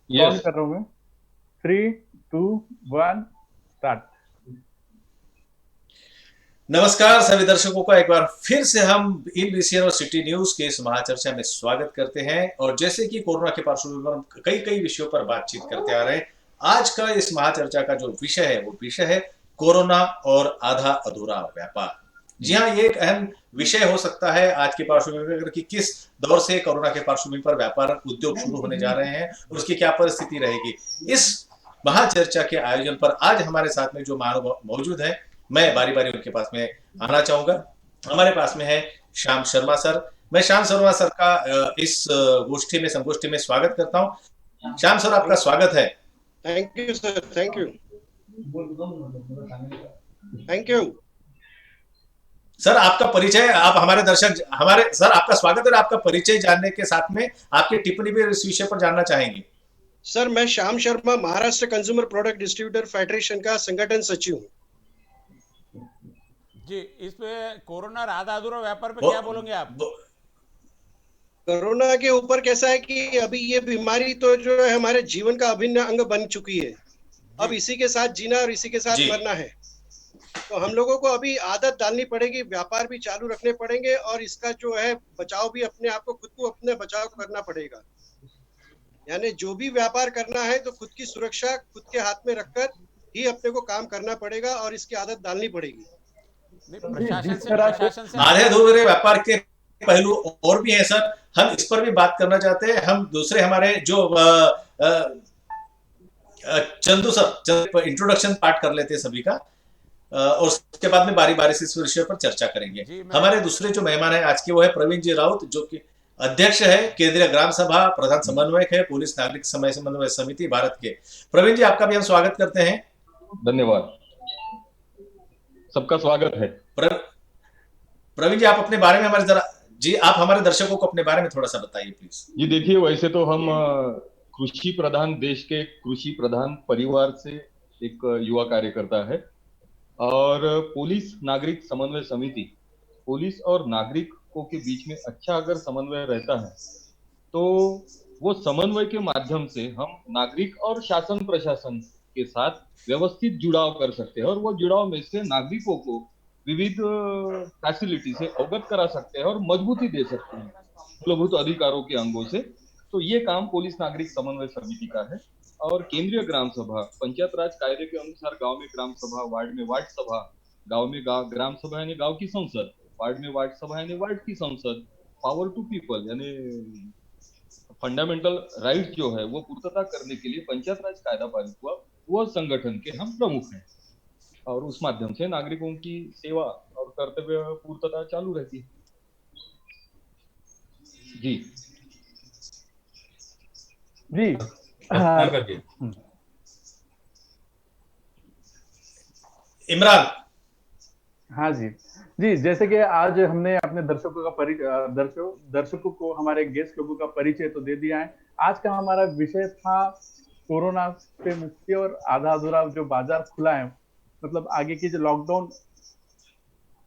कौन यस। कर रहा हूँ मैं? 3, 2, 1 स्टार्ट। नमस्कार सभी दर्शकों का एक बार फिर से हम इन बीसीएन और सिटी न्यूज के इस महाचर्चा में स्वागत करते हैं। और जैसे कि कोरोना के पार्श्वभूमि पर हम कई कई विषयों पर बातचीत करते आ रहे हैं, आज का इस महाचर्चा का जो विषय है वो विषय है कोरोना और आधा अधूरा व्यापार। जी हाँ, ये एक अहम विषय हो सकता है आज के पार्श्वभूमि पर कि किस दौर से कोरोना के पार्श्वभूमि पर व्यापार उद्योग शुरू होने जा रहे हैं और उसकी क्या परिस्थिति रहेगी। इस महाचर्चा के आयोजन पर आज हमारे साथ में जो महानुभाव मौजूद है, मैं बारी बारी उनके पास में आना चाहूंगा। हमारे पास में है श्याम शर्मा सर। मैं श्याम शर्मा सर का इस गोष्ठी में संगोष्ठी में स्वागत करता हूं। श्याम सर, आपका स्वागत है। Thank you sir, thank you, thank you sir. आपका परिचय, आप सर आपका स्वागत है और आपका परिचय जानने के साथ में आपकी टिप्पणी भी इस विषय पर जानना चाहेंगे। सर, मैं Shyam Sharma, Maharashtra consumer product distributor federation का संगठन सचिव हूँ। जी, इस पे कोरोना और आधा अधूरा व्यापार पे क्या बोलोगे आप? कोरोना के ऊपर कैसा है कि अभी ये बीमारी तो जो है हमारे जीवन का अभिन्न अंग बन चुकी है। अब इसी के साथ जीना और इसी के साथ मरना है। तो हम लोगों को अभी आदत डालनी पड़ेगी, व्यापार भी चालू रखने पड़ेंगे और इसका जो है बचाव भी अपने आप को, खुद को अपने बचाव करना पड़ेगा। यानी जो भी व्यापार करना है तो खुद की सुरक्षा खुद के हाथ में रखकर ही अपने को काम करना पड़ेगा और इसकी आदत डालनी पड़ेगी। प्रशासन से आधे अधूरे व्यापार के पहलू और भी हैं सर, हम इस पर भी बात करना चाहते हैं। हम दूसरे हमारे जो चंदू सर इंट्रोडक्शन पार्ट कर लेते हैं सभी का, और उसके बाद में बारी बारी से इस विषय पर चर्चा करेंगे। हमारे दूसरे जो मेहमान है आज के वो है प्रवीण जी राउत, जो कि अध्यक्ष है केंद्रीय ग्राम सभा, प्रधान समन्वयक है पुलिस नागरिक समन्वय समिति भारत के। प्रवीण जी, आपका भी हम स्वागत करते हैं। धन्यवाद, सबका स्वागत है। प्रवीण जी, आप अपने बारे में आप हमारे दर्शकों को अपने बारे में थोड़ा सा बताइए प्लीज। जी देखिए, वैसे तो हम कृषि प्रधान देश के कृषि प्रधान परिवार से एक युवा कार्यकर्ता है और पुलिस नागरिक समन्वय समिति, पुलिस और नागरिकों के बीच में अच्छा अगर समन्वय रहता है तो वो समन्वय के माध्यम से हम नागरिक और शासन प्रशासन के साथ व्यवस्थित जुड़ाव कर सकते हैं और वो जुड़ाव में से नागरिकों को विविध फैसिलिटी से अवगत करा सकते हैं और मजबूती दे सकते हैं मूलभूत अधिकारों के अंगों से। तो ये काम पुलिस नागरिक समन्वय समिति का है। और केंद्रीय ग्राम सभा, पंचायत राज कायदे के अनुसार गांव में ग्राम सभा, वार्ड में वार्ड सभा, गांव में ग्राम सभा यानी गांव की संसद, वार्ड में वार्ड सभा यानी वार्ड की संसद, पावर टू पीपल यानी फंडामेंटल राइट जो है वो पूर्तता करने के लिए पंचायत राज कायदा पारित हुआ, वह संगठन के हम प्रमुख हैं और उस माध्यम से नागरिकों की सेवा और कर्तव्य पूर्तता चालू रहती है। जी जी इमरान। हाँ जी जी, जैसे कि आज हमने अपने दर्शकों को हमारे गेस्ट लोगों का परिचय तो दे दिया है। आज का हमारा विषय था कोरोना से मुक्ति और आधा अधूरा जो बाजार खुला है, मतलब आगे की जो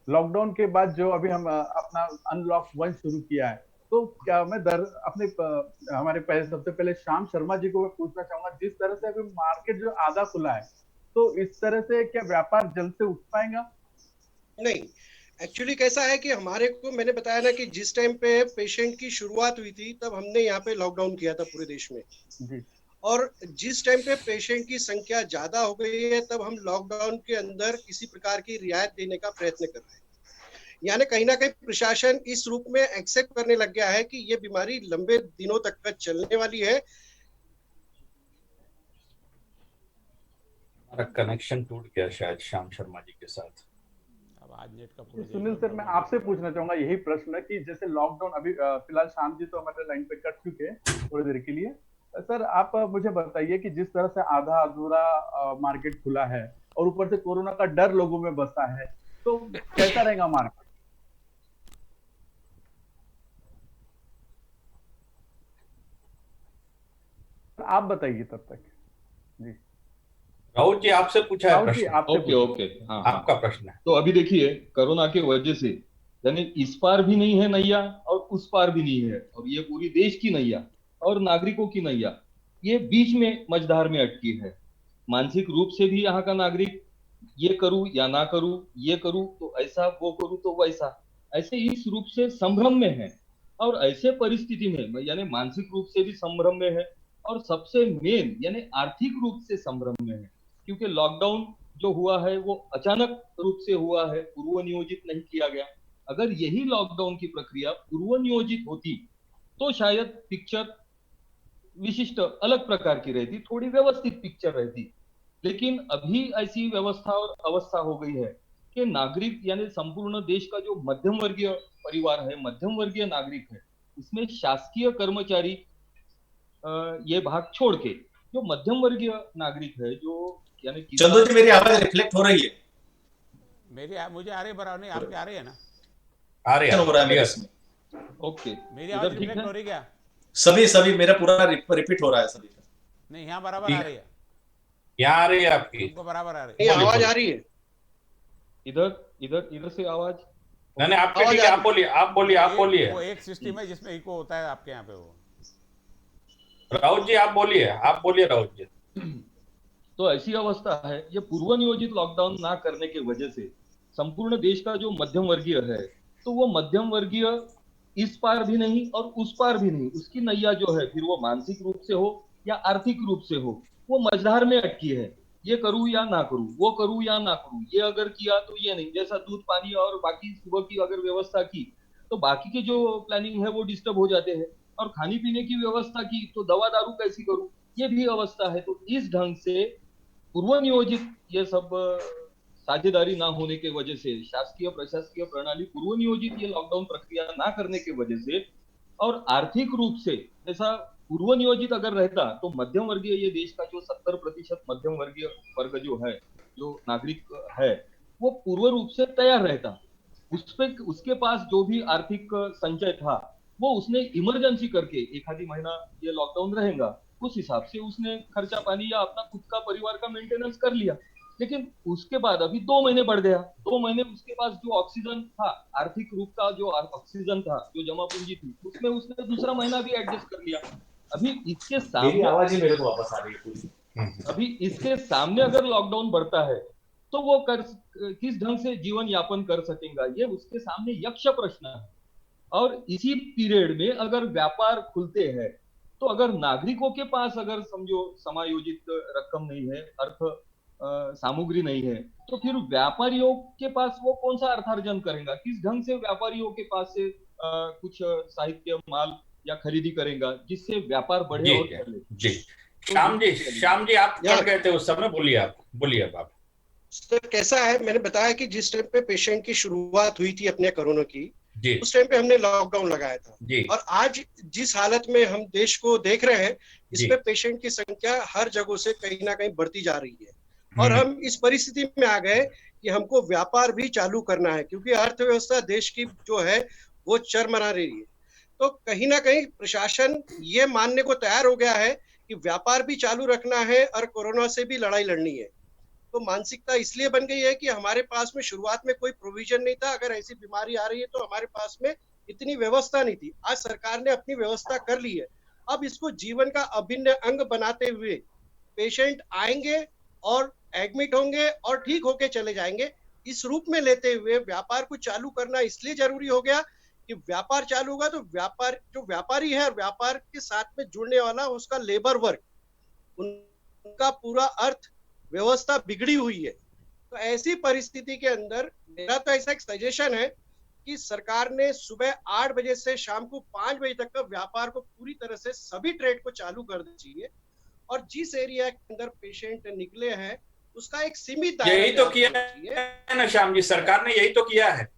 लॉकडाउन के बाद जो अभी हम अपना अनलॉक 1 शुरू किया है। तो क्या मैं सबसे पहले श्याम शर्मा जी को मैं पूछना चाहूंगा, जिस तरह से अभी मार्केट जो आधा खुला है, तो इस तरह से क्या व्यापार जल्द से उठ पाएगा? नहीं, एक्चुअली कैसा है कि हमारे को, मैंने बताया ना कि जिस टाइम पे पेशेंट की शुरुआत हुई थी तब हमने यहाँ पे लॉकडाउन किया था पूरे देश में जी। और जिस टाइम पे पेशेंट की संख्या ज्यादा हो गई है तब हम लॉकडाउन के अंदर किसी प्रकार की रियायत देने का प्रयत्न कर रहे हैं। यानी कहीं ना कहीं प्रशासन इस रूप में एक्सेप्ट करने लग गया है कि ये बीमारी लंबे दिनों तक चलने वाली है। हमारा कनेक्शन टूट गया शायद श्याम शर्मा जी के साथ। अब आज नेट का पूरा सुनील सर, मैं आपसे पूछना चाहूंगा यही प्रश्न कि जैसे लॉकडाउन अभी फिलहाल श्याम जी तो हमारे लाइन पे कट चुके हैं थोड़ी देर के लिए। सर, आप मुझे बताइए कि जिस तरह से आधा अधूरा मार्केट खुला है और ऊपर से कोरोना का डर लोगों में बसा है, तो कैसा रहेगा मार्केट? आप बताइए तब तक। जी राहुल जी, आपसे पूछा है प्रश्न। ओके, हाँ, आपका प्रश्न है। तो अभी देखिए, कोरोना के वजह से यानी इस पार भी नहीं है नैया और उस पार भी नहीं है, और ये पूरी देश की नैया और नागरिकों की नैया ये बीच में मझधार में अटकी है। मानसिक रूप से भी यहाँ का नागरिक ये करूं या ना करूं, ये करूं तो ऐसा, वो करूं तो वैसा, ऐसे इस रूप से संभ्रम में है। और ऐसे परिस्थिति में यानी मानसिक रूप से भी संभ्रम में है और सबसे मेन यानी आर्थिक रूप से संभ्रम में है, क्योंकि लॉकडाउन जो हुआ है वो अचानक रूप से हुआ है, पूर्व नियोजित नहीं किया गया। अगर यही लॉकडाउन की प्रक्रिया पूर्व नियोजित होती तो शायद पिक्चर विशिष्ट अलग प्रकार की रहती, थोड़ी व्यवस्थित पिक्चर रहती। लेकिन अभी ऐसी व्यवस्था और अवस्था हो गई है कि नागरिक यानी संपूर्ण देश का जो मध्यम वर्गीय परिवार है, मध्यम वर्गीय नागरिक है, इसमें शासकीय कर्मचारी ये भाग छोड़ के जो मध्यम वर्गीय नागरिक है, जो यानी चंदू जी मेरी आवाज रिफ्लेक्ट हो रही है? मुझे आ रही है बराबर, नहीं आपकी आ रही है ना? आ रही हो रहा है मेरे इसमें। ओके, मेरी आवाज रिफ्लेक्ट हो रही क्या? सभी मेरा पूरा रिपीट हो रहा है सभी का। नहीं, यहाँ बराबर आ रही है, यहाँ आ रही है आपकी? तुमको बराबर आ रही है, आवाज आ रही है। इधर से आवाज नहीं आपके ठीक है, आप बोलिए। वो एक सिस्टम है जिसमें इको होता है आपके यहाँ पे। वो राउत जी आप बोलिए राउत जी। तो ऐसी अवस्था है, ये पूर्व नियोजित लॉकडाउन ना करने की वजह से संपूर्ण देश का जो मध्यम वर्गीय है, तो वो मध्यम वर्गीय इस पार भी नहीं और उस पार भी नहीं, उसकी नैया जो है फिर वो मानसिक रूप से हो या आर्थिक रूप से हो, वो मझधार में अटकी है। ये करूं या ना करूं, वो करूं या ना करूं, ये अगर किया तो ये नहीं, जैसा दूध पानी और बाकी सुबह की अगर व्यवस्था की तो बाकी के जो प्लानिंग है वो डिस्टर्ब हो जाते हैं, और खाने पीने की व्यवस्था की तो दवा दारू कैसी करूं, ये भी अवस्था है। तो इस ढंग से पूर्व नियोजित ये सब साझेदारी ना होने के वजह से, शासकीय प्रशासकीय प्रणाली पूर्व नियोजित ये लॉकडाउन प्रक्रिया ना करने के वजह से, और आर्थिक रूप से ऐसा पूर्व नियोजित अगर रहता तो मध्यम वर्गीय ये देश का जो 70% मध्यम वर्गीय वर्ग जो है, जो नागरिक है, वो पूर्व रूप से तैयार रहता। उसके पास जो भी आर्थिक संचय था वो उसने इमरजेंसी करके एक आधी महीना ये लॉकडाउन रहेगा, उस हिसाब से उसने खर्चा पानी या अपना खुद का परिवार का मेंटेनेंस कर लिया। लेकिन उसके बाद अभी 2 महीने बढ़ गया, 2 महीने उसके पास जो ऑक्सीजन था, आर्थिक रूप का जो ऑक्सीजन था, जो जमा पूंजी थी, उसमें उसने दूसरा महीना भी एडजस्ट कर लिया। अभी इसके सामने आवाज ही मेरे को वापस आ रही है पूरी। अभी इसके सामने अगर लॉकडाउन बढ़ता है तो वो किस ढंग से जीवन यापन कर सकेगा, ये उसके सामने यक्ष प्रश्न है। और इसी पीरियड में अगर व्यापार खुलते हैं तो अगर नागरिकों के पास अगर समझो समायोजित रकम नहीं है, सामग्री नहीं है, तो फिर व्यापारियों के पास वो कौन सा अर्थार्जन करेगा, किस ढंग से व्यापारियों के पास से कुछ साहित्य माल या खरीदी करेगा जिससे व्यापार बढ़े और चले। जी श्याम जी आप कट गए थे उस समय, बोलिए अब आप। सर कैसा है, मैंने बताया कि जिस टाइम पे पेशेंट की शुरुआत हुई थी अपने कोरोना की, उस टाइम पे हमने लॉकडाउन लगाया था जी। और आज जिस हालत में हम देश को देख रहे हैं, इसमें पेशेंट की संख्या हर जगह से कहीं ना कहीं बढ़ती जा रही है। और हम इस परिस्थिति में आ गए कि हमको व्यापार भी चालू करना है, क्योंकि अर्थव्यवस्था देश की जो है वो चरमरा रही है। तो कहीं ना कहीं प्रशासन ये मानने को तैयार हो गया है कि व्यापार भी चालू रखना है और कोरोना से भी लड़ाई लड़नी है। तो मानसिकता इसलिए बन गई है कि हमारे पास में शुरुआत में कोई प्रोविजन नहीं था, अगर ऐसी बीमारी आ रही है तो हमारे पास में इतनी व्यवस्था नहीं थी। आज सरकार ने अपनी व्यवस्था कर ली है, अब इसको जीवन का अभिन्न अंग बनाते हुए पेशेंट आएंगे और एडमिट होंगे और ठीक होके चले जाएंगे, इस रूप में लेते हुए व्यापार को चालू करना इसलिए जरूरी हो गया कि व्यापार चालू होगा तो जो व्यापारी है और व्यापार के साथ में जुड़ने वाला उसका लेबर वर्क, उनका पूरा अर्थ व्यवस्था बिगड़ी हुई है। तो ऐसी परिस्थिति के अंदर मेरा तो ऐसा एक सजेशन है कि सरकार ने सुबह 8 बजे से शाम को 5 बजे तक का व्यापार को पूरी तरह से सभी ट्रेड को चालू कर देना चाहिए, और जिस एरिया के अंदर पेशेंट निकले हैं उसका एक सीमित दायरा, यही तो किया है ना श्याम जी, सरकार ने यही तो किया है।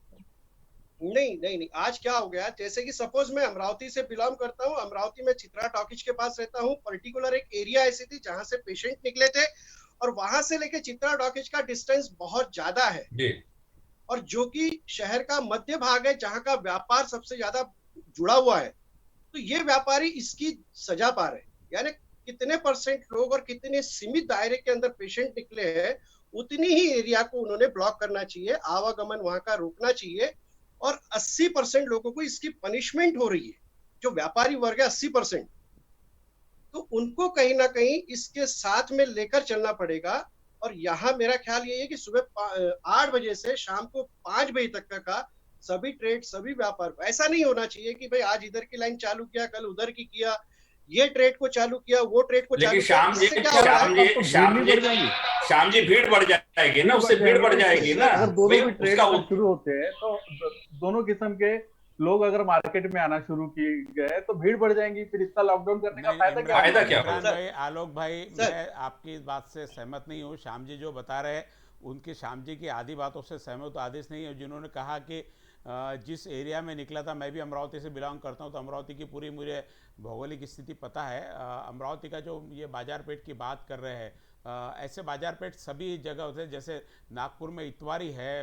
नहीं, आज क्या हो गया, जैसे कि सपोज मैं अमरावती से बिलोंग करता हूँ, अमरावती में चित्रा टॉकीज के पास रहता हूँ। पर्टिकुलर एक एरिया ऐसी थी जहां से पेशेंट निकले थे और वहां से लेके चित्रा टॉकीज का डिस्टेंस बहुत ज्यादा है जी। और जो कि शहर का मध्य भाग है जहां का व्यापार सबसे ज्यादा जुड़ा हुआ है, तो ये व्यापारी इसकी सजा पा रहे, यानी कितने परसेंट लोग और कितने सीमित दायरे के अंदर पेशेंट निकले हैं, उतनी ही एरिया को उन्होंने ब्लॉक करना चाहिए, आवागमन वहां का रोकना चाहिए। और 80% लोगों को इसकी पनिशमेंट हो रही है, जो व्यापारी वर्ग है 80%। तो उनको कहीं ना कहीं इसके साथ में लेकर चलना पड़ेगा। और यहाँ मेरा ख्याल ये है कि सुबह 8 बजे से शाम को 5 बजे तक का सभी ट्रेड, सभी व्यापार, ऐसा नहीं होना चाहिए कि भाई आज इधर की लाइन चालू किया, कल उधर की किया, ये ट्रेड को चालू किया, वो ट्रेड को लेकिन चालू किया। इससे क्या हो रहा है, श्याम जी भीड़ बढ़ जाएगी ना, उससे भीड़ बढ़ जाएगी ना। अगर दोनों भी ट्रेड उसका अगर शुरू होते हैं तो दोनों किस्म के लोग अगर मार्केट में आना शुरू किए गए तो भीड़ बढ़ जाएंगी, फिर इतना लॉकडाउन करने का फायदा क्या फायदा क्या इमरान होगा? भाई, आलोक भाई, मैं आपकी इस बात से सहमत नहीं हूँ। श्याम जी जो बता रहे हैं उनकी, श्याम जी की आधी बातों से सहमत, आदेश नहीं है। जिन्होंने कहा कि जिस एरिया में निकला था, मैं भी अमरावती से बिलोंग करता हूँ, तो अमरावती की पूरी मुझे भौगोलिक स्थिति पता है। अमरावती का जो ये बाजार पेट की बात कर रहे हैं, ऐसे बाजार पेट सभी जगह होते हैं। जैसे नागपुर में इतवारी है,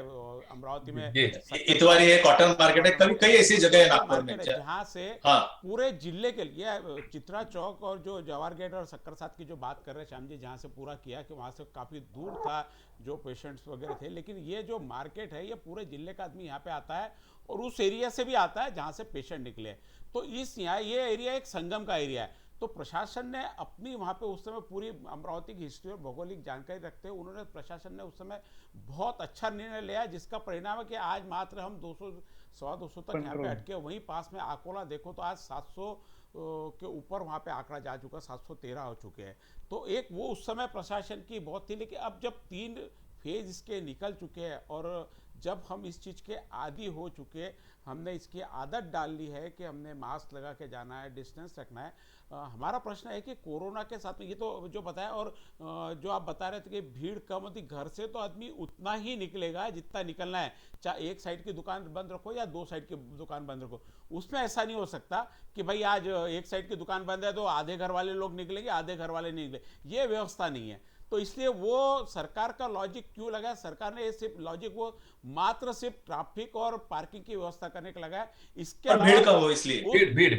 अमरावती में इतवारी है, कॉटन मार्केट है, कभी कई ऐसी जगह है नागपुर में जहाँ से हाँ। पूरे जिले के लिए चित्रा चौक और जो जवाहर गेट और शक्कर साथ की जो बात कर रहे हैं श्याम जी, जहाँ से पूरा किया कि वहाँ से काफ़ी दूर था जो पेशेंट्स वगैरह थे। लेकिन ये जो मार्केट है, ये पूरे जिले का आदमी यहाँ पे आता है और उस एरिया से भी आता है जहाँ से पेशेंट निकले। तो यहाँ ये एरिया एक संगम का एरिया है। तो प्रशासन ने अपनी वहाँ पे उस समय पूरी अमरावती की हिस्ट्री और भौगोलिक जानकारी रखते हुए उन्होंने, प्रशासन ने उस समय बहुत अच्छा निर्णय लिया, जिसका परिणाम है कि आज मात्र हम 200 सवा 200 तक यहाँ पे अटके। वहीं पास में आकोला देखो तो आज 700 के ऊपर वहाँ पे आंकड़ा जा चुका, 713 हो चुके हैं। तो एक वो उस समय प्रशासन की बहुत थी। लेकिन अब जब 3 फेज इसके निकल चुके हैं और जब हम इस चीज़ के आदी हो चुके, हमने इसकी आदत डाल ली है कि हमने मास्क लगा के जाना है, डिस्टेंस रखना है। हमारा प्रश्न है कि कोरोना के साथ में ये तो जो बताया, और जो आप बता रहे थे कि भीड़ कम होती, घर से तो आदमी उतना ही निकलेगा जितना निकलना है। चाहे एक साइड की दुकान बंद रखो या 2 साइड की दुकान बंद रखो, उसमें ऐसा नहीं हो सकता कि भाई आज एक साइड की दुकान बंद है तो आधे घर वाले लोग निकलेंगे, आधे घर वाले नहीं निकले। ये व्यवस्था नहीं है। तो इसलिए वो सरकार का लॉजिक क्यों लगा? सरकार ने सिर्फ लॉजिक वो मात्र सिर्फ ट्रैफिक और पार्किंग की व्यवस्था करने का लगा है। इसके भीड़ कम हो इसलिए भीड़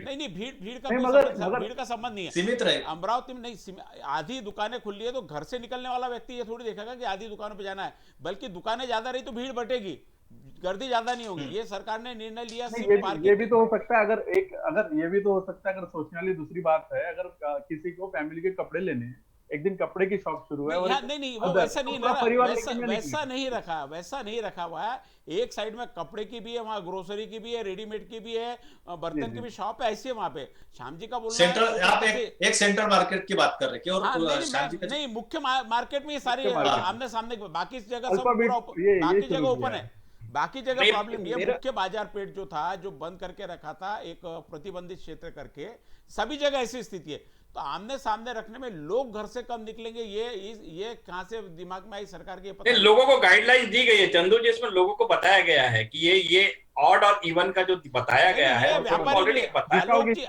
नहीं, भीड़ का भीड़ का संबंध नहीं है, सीमित रहे। अमरावती में नहीं, आधी दुकानें खुली है तो घर से निकलने वाला व्यक्ति ये थोड़ी देखेगा कि आधी दुकानों पे जाना है, बल्कि दुकानें ज्यादा रही तो भीड़ बढ़ेगी, गर्दी ज्यादा नहीं होगी। ये सरकार ने निर्णय लिया। ये भी तो हो सकता है, अगर ये भी तो हो सकता है, अगर सोचने वाली दूसरी बात है, अगर किसी को फैमिली के कपड़े लेने हैं, एक दिन कपड़े की शॉप शुरू है, नहीं वो वैसा नहीं ना, वैसा नहीं रखा हुआ है। एक साइड में कपड़े की भी है, वहाँ ग्रोसरी की भी है, रेडीमेड की भी है, बर्तन की भी शॉप है, ऐसी है वहाँ पे। श्याम जी का बोलना सेंट्रल, आप एक सेंट्रल मार्केट की बात कर रहे हैं और श्याम जी नहीं, मुख्य मार्केट में ये सारी आमने सामने, बाकी जगह सब बाकी जगह ओपन है, बाकी जगह प्रॉब्लम ये। मुख्य बाजार पेट जो था, जो बंद करके रखा था एक प्रतिबंधित क्षेत्र करके, सभी जगह ऐसी स्थिति है। तो आमने सामने रखने में लोग घर से कम निकलेंगे, ये कहां से दिमाग में आई सरकार के? पता नहीं। लोगों को गाइडलाइंस दी गई है चंदू, जिसमें लोगों को बताया गया है कि ये ऑड और इवन का जो बताया गया है ऑलरेडी बताया।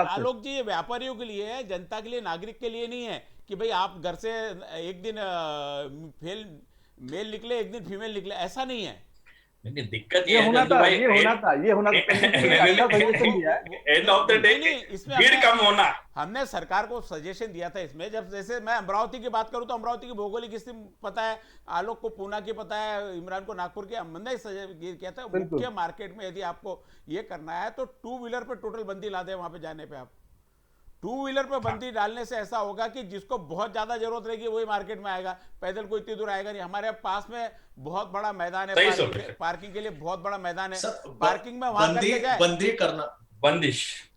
आलोक जी, ये व्यापारियों के लिए है, जनता के लिए, नागरिक के लिए नहीं है कि भाई आप घर से एक दिन मेल निकले, एक दिन फीमेल निकले, ऐसा नहीं है। लेकिन दिक्कत ये होना था एंड ऑफ द डे इसमें भीड़ कम होना। हमने सरकार को सजेशन दिया था इसमें, जब जैसे मैं अमरावती की बात करूं तो अमरावती की भौगोलिक स्थिति पता है, आलोक को पूना की पता है, इमरान को नागपुर की। हमने किया था मुख्य मार्केट में यदि आपको ये करना है तो 2 व्हीलर पे टोटल बंदी ला दे। वहां पे जाने पे आप 2 व्हीलर पर बंदी डालने से ऐसा होगा कि जिसको बहुत ज्यादा जरूरत रहेगी वही मार्केट में आएगा, पैदल कोई इतनी दूर आएगा नहीं। हमारे पास में बहुत बड़ा मैदान है, पार्किंग के लिए बहुत बड़ा मैदान है, पार्किंग में वहां बंदी करना, बंदिश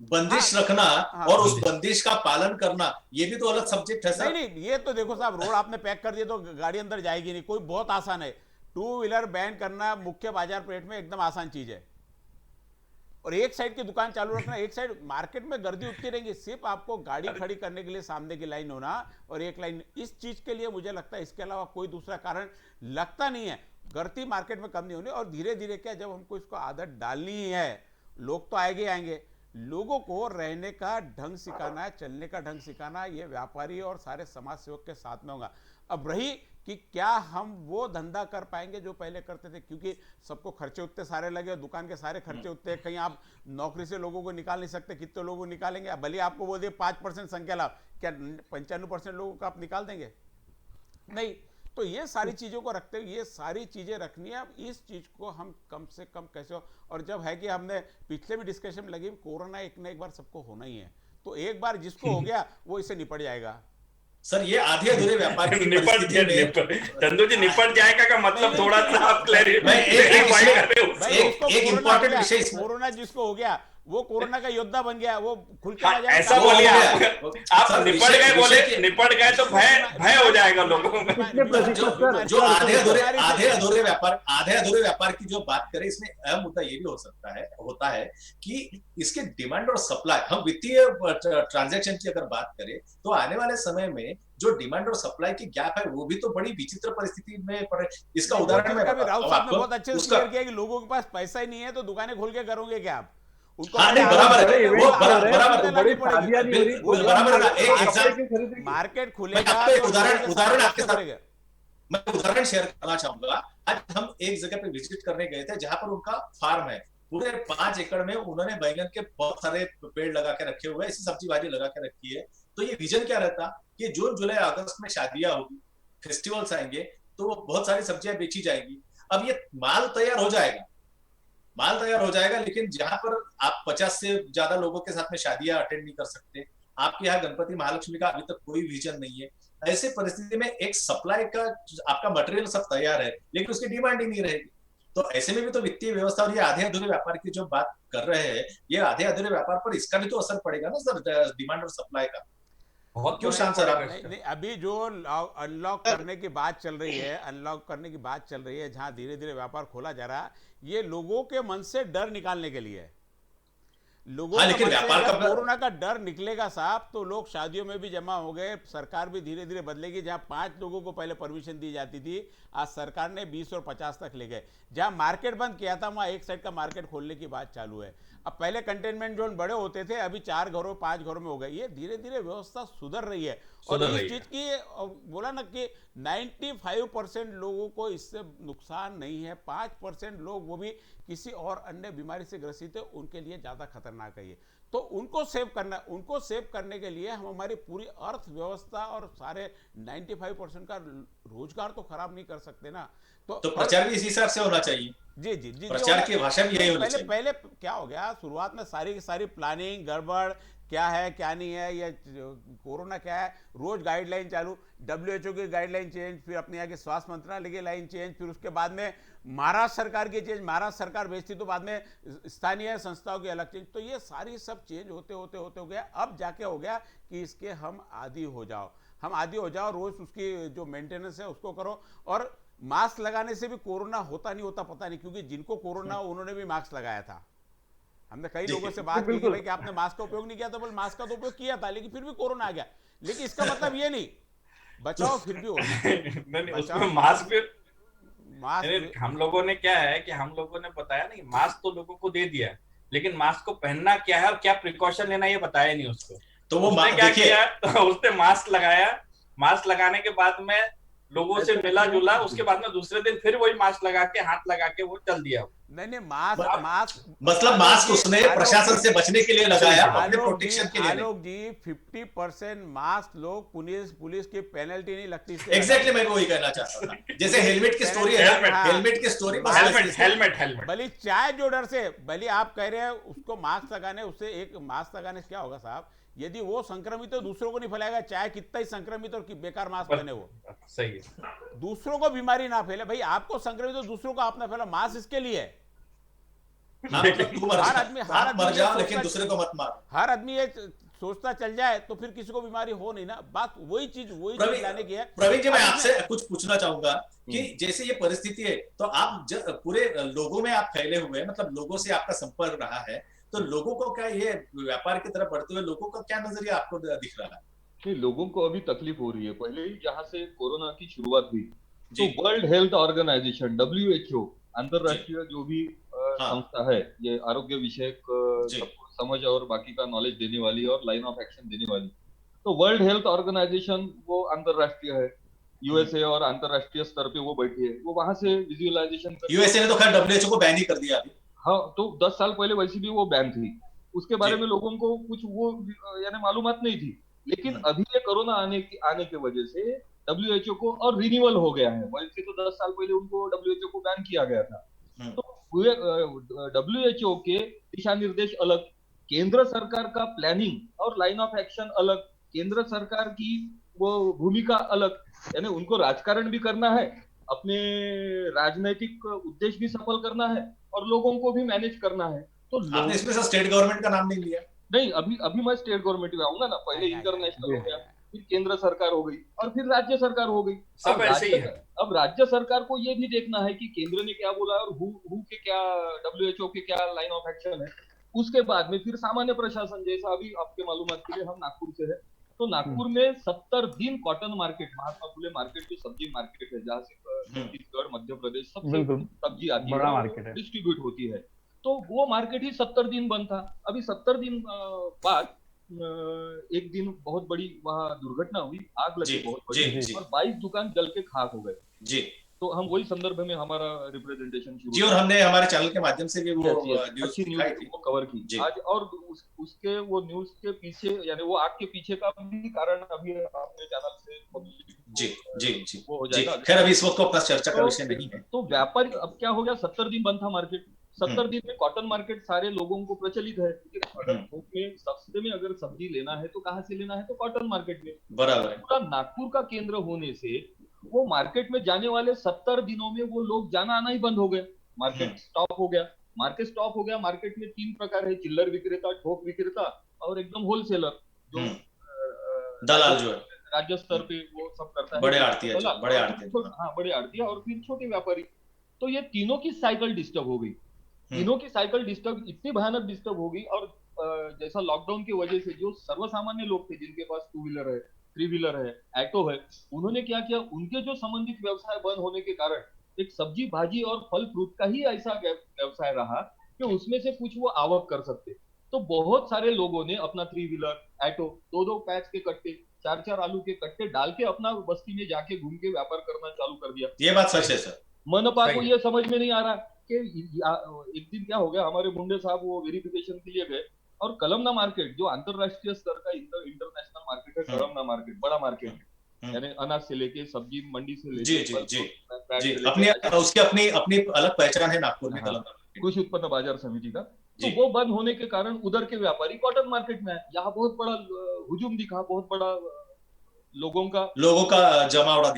रखना और उस बंदिश का पालन करना, ये भी तो अलग सब्जेक्ट है सर। नहीं, ये तो देखो साहब, रोड आपने पैक कर दिया तो गाड़ी अंदर जाएगी नहीं, कोई बहुत आसान है। 2 व्हीलर बैन करना मुख्य बाजार पेट में एकदम आसान चीज है। और एक साइड की दुकान चालू रखना, एक साइड मार्केट में गर्दी उतनी रहेगी, सिर्फ आपको गाड़ी खड़ी करने के लिए सामने की लाइन होना और एक लाइन, इस चीज के लिए मुझे लगता है, इसके अलावा कोई दूसरा कारण लगता नहीं है। गर्दी मार्केट में कम नहीं होनी, और धीरे धीरे क्या, जब हमको इसको आदत डालनी ही है, लोग तो आएंगे आएंगे, लोगों को रहने का ढंग सिखाना है, चलने का ढंग सिखाना है, ये व्यापारी और सारे समाज सेवक के साथ में होगा। अब रही कि क्या हम वो धंधा कर पाएंगे जो पहले करते थे, क्योंकि सबको खर्चे उतने सारे लगे, दुकान के सारे खर्चे उतने, कहीं आप नौकरी से लोगों को निकाल नहीं सकते, कितने लोगों को निकालेंगे? भले आपको वो दे 5% संख्या लाभ, क्या 95% लोगों को आप निकाल देंगे? नहीं। तो ये सारी चीज़ों को रखते हुए ये सारी चीज़ें रखनी है। अब इस चीज़ को हम कम से कम कैसे हो, और जब है कि हमने पिछले भी डिस्कशन में लगी, कोरोना एक ना एक बार सबको होना ही है, तो एक बार जिसको हो गया वो इससे निपट जाएगा। सर ये आधे अधूरे व्यापार की परिस्थिति में चंदू जी निपट जाएगा का मतलब थोड़ा सा आप क्लैरिफाई कर रहे हो। एक इंपॉर्टेंट विषय, कोरोना जिसको हो गया वो कोरोना का योद्धा बन गया, वो खुल के ऐसा बोलिए आप निपट गए, बोले निपट गए तो भय हो जाएगा लोगों में। जो आधे अधूरे व्यापार की जो बात करें, इसमें अहम मुद्दा ये भी हो सकता है, होता है कि इसके डिमांड और सप्लाई, हम वित्तीय ट्रांजैक्शन की अगर बात करें तो आने वाले समय में जो डिमांड और सप्लाई की गैप है वो भी तो बड़ी विचित्र परिस्थिति में पड़े। इसका उदाहरण मैं राउत साहब ने बहुत अच्छे से क्लियर किया कि लोगों के पास पैसा ही नहीं है तो दुकानें खोल के करोगे क्या आप? बराबर है, वो बराबर है। एक मार्केट खुलेगा, उदाहरण आपके साथ मैं उदाहरण शेयर करना चाहूंगा। आज हम एक जगह पे विजिट करने गए थे जहां पर उनका फार्म है, पूरे 5 एकड़ में उन्होंने बैंगन के बहुत सारे पेड़ लगा के रखे हुए हैं, ऐसी सब्जी भाजी लगा के रखी है। तो ये विजन क्या रहता कि जून जुलाई अगस्त में शादियां होगी, फेस्टिवल्स आएंगे, तो बहुत सारी सब्जियां बेची जाएंगी। अब ये माल तैयार हो जाएगा, लेकिन जहां पर आप 50 से ज्यादा लोगों के साथ में शादियां अटेंड नहीं कर सकते, आपके यहाँ गणपति महालक्ष्मी का अभी तक कोई विजन नहीं है। ऐसे परिस्थिति में एक सप्लाई का आपका मटेरियल सब तैयार है लेकिन उसकी डिमांड ही नहीं रहेगी। तो ऐसे में भी तो वित्तीय व्यवस्था और ये आधे अधूरे व्यापार की जो बात कर रहे हैं, ये आधे अधूरे व्यापार पर इसका भी तो असर पड़ेगा ना सर, डिमांड और सप्लाई का। बहुत क्यों शांत सर आप? नहीं, अभी जो अनलॉक करने की बात चल रही है, जहां धीरे धीरे व्यापार खोला जा रहा है, ये लोगों के मन से डर निकालने के लिए है। लोगों लेकिन व्यापार का कोरोना का डर निकलेगा साहब तो लोग शादियों में भी जमा हो गए। सरकार भी धीरे धीरे बदलेगी। जहां 5 लोगों को पहले परमिशन दी जाती थी, आज सरकार ने 20 और 50 तक ले गए। जहां मार्केट बंद किया था वहां एक साइड का मार्केट खोलने की बात चालू है। अब पहले कंटेनमेंट जोन बड़े होते थे, अभी 4 घरों 5 घरों में हो गए। ये धीरे धीरे व्यवस्था सुधर रही है और इस चीज की बोला ना कि 95% लोगों को इससे नुकसान नहीं है। 5% लोग, वो भी किसी और अन्य बीमारी से ग्रसित है, उनके लिए ज्यादा खतरनाक है ये। तो उनको सेव करने के लिए हम हमारी पूरी अर्थव्यवस्था और सारे 95% का रोजगार तो खराब नहीं कर सकते ना। तो प्रचार भी इसी हिसाब से होना चाहिए। जी प्रचार की भाषा भी यही होनी चाहिए। पहले क्या हो गया, शुरुआत में सारी प्लानिंग गड़बड़, क्या है क्या नहीं है, ये कोरोना क्या है, रोज गाइडलाइन चालू, WHO की गाइडलाइन चेंज, फिर अपने यहाँ के स्वास्थ्य मंत्रालय की लाइन चेंज, फिर उसके बाद में महाराष्ट्र सरकार की चेंज, महाराष्ट्र सरकार भेजती तो बाद में स्थानीय संस्थाओं की अलग चेंज। तो ये सारी सब चेंज होते हो गया। अब जाके हो गया कि इसके हम आदी हो जाओ, रोज उसकी जो मेंटेनेंस है उसको करो। और मास्क लगाने से भी कोरोना होता नहीं होता पता नहीं, क्योंकि जिनको कोरोना उन्होंने भी मास्क लगाया था। हमने कई लोगों से बात की कि भाई कि आपने मास्क का उपयोग नहीं किया था, बोल मास्क का तो उपयोग किया था लेकिन फिर भी कोरोना आ गया। लेकिन इसका मतलब ये नहीं, बचाओ फिर भी होगा। मास्क हम लोगों ने क्या है कि हम लोगों ने बताया नहीं, मास्क तो लोगों को दे दिया, लेकिन मास्क को पहनना क्या है और क्या प्रिकॉशन लेना ये बताया नहीं उसको। तो वो क्या किया, तो उसने मास्क लगाया, मास्क लगाने के बाद में लोगों से मिला जुला, उसके बाद में दूसरे दिन फिर वही मास्क लगा के, हाथ लगा के वो चल दिया। नहीं मास्क मतलब मास्क उसने प्रशासन से बचने के लिए लगाया, अपने प्रोटेक्शन के लिए। आलोक जी 50% मास्क लोग पुलिस की पेनल्टी नहीं लगती। एग्जैक्टली मैं वही कहना चाहता था। जैसे हेलमेट की स्टोरी है, हेलमेट की स्टोरी, हेलमेट भले चाय जो डर से, भले आप कह रहे हैं उसको मास्क लगाने, उससे एक मास्क लगाने से क्या होगा साहब, यदि वो संक्रमित तो दूसरों को नहीं फैलाएगा, चाहे कितना ही संक्रमित और बेकार मास्क पहने वो, सही है, दूसरों को बीमारी ना फैले। भाई आपको संक्रमित तो दूसरों को आप ना फैला, मास्क इसके लिए है। हर आदमी मर जाओ लेकिन दूसरे को मत मार। हर आदमी ये सोचता चल जाए तो फिर किसी को बीमारी हो नहीं ना। बात वही चीज लाने की है। प्रवीण जी मैं आपसे कुछ पूछना चाहूंगा कि जैसे ये परिस्थिति है तो आप पूरे लोगों में आप फैले हुए हैं, मतलब लोगों से आपका संपर्क रहा है, तो लोगों को क्या ये व्यापार की तरफ बढ़ते हुए लोगों का क्या नजरिया आपको दिख रहा है? नहीं, लोगों को अभी तकलीफ हो रही है। पहले ही जहां से कोरोना की शुरुआत हुई तो वर्ल्ड हेल्थ ऑर्गेनाइजेशन WHO अंतरराष्ट्रीय जो भी संस्था है, ये आरोग्य विषयक समझ और बाकी का नॉलेज देने वाली और लाइन ऑफ एक्शन देने वाली, तो वर्ल्ड हेल्थ ऑर्गेनाइजेशन वो अंतरराष्ट्रीय है, USA और अंतरराष्ट्रीय स्तर पे वो बैठी है, वो वहां से विजुअलाइजेशन। USA ने तो खैर WHO को बैन ही कर दिया अभी। हाँ, तो 10 साल पहले वैसे भी वो बैन थी, उसके बारे में लोगों को कुछ वो यानी मालूमात नहीं थी। लेकिन अभी ये कोरोना आने की वजह से WHO को और रिन्यूअल हो गया है। वैसे तो 10 साल पहले उनको WHO को बैन किया गया था, तो WHO के दिशा निर्देश अलग, केंद्र सरकार का प्लानिंग और लाइन ऑफ एक्शन अलग, केंद्र सरकार की वो भूमिका अलग, यानी उनको राजकारण भी करना है, अपने राजनीतिक उद्देश्य भी सफल करना है और लोगों को भी मैनेज करना है। तो आपने इसमें से स्टेट गवर्नमेंट का नाम नहीं लिया? नहीं, अभी मैं स्टेट गवर्नमेंट में आऊंगा ना, पहले इंटरनेशनल हो गया, फिर केंद्र सरकार हो गई और फिर राज्य सरकार हो गई। सब ऐसे ही है। अब राज्य सरकार को ये भी देखना है कि केंद्र ने क्या बोला और हु के क्या, WHO के क्या लाइन ऑफ एक्शन है। उसके बाद में फिर सामान्य प्रशासन, जैसा अभी आपके मालूमात के लिए हम नागपुर से है, तो नागपुर में 70 दिन cotton market, Mahatma Phule market जो सब्जी मार्केट है, जहाँ से छत्तीसगढ़, मध्य प्रदेश सबसे सब्जी आती बड़ा मार्केट है, डिस्ट्रीब्यूट होती है, तो वो मार्केट ही 70 दिन बंद था। अभी 70 दिन बाद एक दिन बहुत बड़ी वहां दुर्घटना हुई, आग लगी बहुत बड़ी और 22 दुकान जल के खाक हो गए जी। तो हम वही संदर्भ में हमारा रिप्रेजेंटेशन शुरू जी, और हमने हमारे चैनल के माध्यम से भी वो अच्छी न्यूज को कवर की आज। और उसके वो न्यूज के पीछे, यानी वो आग के पीछे का भी कारण अभी अपने चैनल से जी जी जी वो हो जाएगा। खैर अभी इस वक्त अपना चर्चा का विषय नहीं है। तो व्यापारी, अब क्या हो गया, 70 दिन बंद था मार्केट, 70 दिन में कॉटन मार्केट सारे लोगों को प्रचलित है। अगर थोक में सस्ते में अगर सब्जी लेना है तो कहाँ से लेना है, तो कॉटन मार्केट में। बराबर है। पूरा नागपुर का केंद्र होने से वो मार्केट में जाने वाले 70 दिनों में वो लोग जाना आना ही बंद हो गए, मार्केट स्टॉप हो गया। मार्केट स्टॉप हो गया। मार्केट में 3 प्रकार है, चिल्लर विक्रेता, थोक विक्रेता और एकदम होलसेलर, जो दलाल जो है राज्य स्तर पे वो सब करता है, बड़े आड़ती है, बड़े आड़ती, हाँ बड़े आड़ती है, और फिर छोटे व्यापारी। तो ये तीनों की साइकिल डिस्टर्ब हो गई, तीनों की साइकिल डिस्टर्ब, इतनी भयानक डिस्टर्ब हो गई। और जैसा लॉकडाउन की वजह से जो सर्वसामान्य लोग थे, जिनके पास 2 व्हीलर है, 3 व्हीलर है, ऑटो है, उन्होंने क्या किया, उनके जो संबंधित व्यवसाय बंद होने के कारण एक सब्जी भाजी और फल फ्रूट का ही ऐसा व्यवसाय रहा कि उसमें से कुछ वो आवक कर सकते। तो बहुत सारे लोगों ने अपना 3 व्हीलर, ऑटो, 2-2 पैच के कट्टे, 4-4 आलू के कट्टे डाल के अपना बस्ती में जाके घूम के व्यापार करना चालू कर दिया। ये बात सच है सर। मनपा को ये समझ में नहीं आ रहा कि एक दिन क्या हो गया, हमारे मुंडे साहब वो वेरिफिकेशन के लिए गए और कलमना मार्केट, जो अंतरराष्ट्रीय स्तर का इंटरनेशनल मार्केट है, कलमना मार्केट बड़ा मार्केट है, यानी अनाज से लेके सब्जी मंडी से लेके जी अपनी उसकी अपनी अलग पहचान है नागपुर में, कृषि उत्पन्न बाजार समिति का। तो वो बंद होने के कारण उधर के व्यापारी कॉटन मार्केट में आए। यहाँ बहुत बड़ा हुजूम दिखा, बहुत बड़ा लोगों का जमावड़ा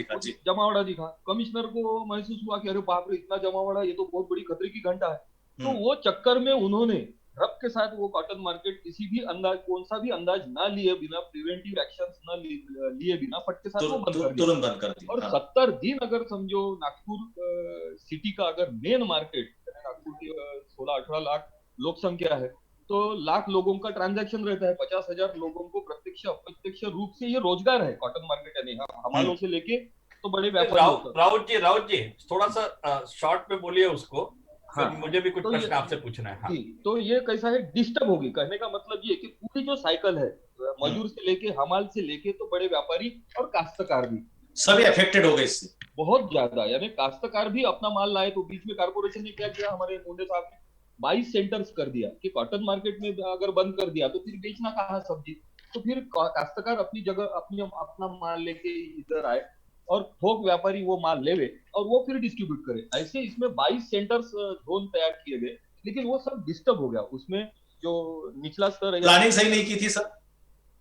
दिखा। कमिश्नर को महसूस हुआ कि अरे बाप रे, इतना जमावड़ा, ये तो बहुत बड़ी खतरे की घंटा है। तो वो चक्कर में उन्होंने रब के साथ वो कॉटन मार्केट किसी भी अंदाज, कौन सा भी अंदाज ना लिए बिना, प्रिवेंटिव एक्शंस ना लिए बिना फट के साथ वो तुरंत बंद कर दिया। और 70 दिन अगर समझो नागपुर सिटी का अगर मेन मार्केट, नागपुर की 16-18 लाख लोक संख्या है, तो लाख लोगों का ट्रांजैक्शन रहता है, 50,000 लोगों को प्रत्यक्ष अप्रत्यक्ष रूप से ये रोजगार है कॉटन मार्केट, यानी हमालों से लेके तो बड़े व्यापारी। राउत जी थोड़ा सा शॉर्ट में बोलिए उसको। हाँ, मुझे भी कुछ प्रश्न आपसे पूछना है। हाँ। तो ये कैसा है, डिस्टर्ब होगी। कहने का मतलब ये कि पूरी जो साइकिल है, मजदूर से लेके, हमाल से लेके, तो बड़े व्यापारी और काश्तकार भी सभी अफेक्टेड हो गए इससे बहुत ज्यादा। यानी काश्तकार भी अपना माल लाए, तो बीच में कारपोरेशन ने क्या किया, हमारे मुंडे साहब ने 22 सेंटर्स कर दिया कि कॉटन मार्केट में अगर बंद कर दिया तो फिर बेचना कहाँ सब्जी। तो फिर काश्तकार अपनी जगह अपना माल लेके इधर आए और थोक व्यापारी वो माल लेवे और वो फिर डिस्ट्रीब्यूट करे। ऐसे इसमें 22 सेंटर्स जोन तैयार किए गए, लेकिन वो सब डिस्टर्ब हो गया। उसमें जो निचला स्तर है, प्लानिंग सही नहीं की थी सर।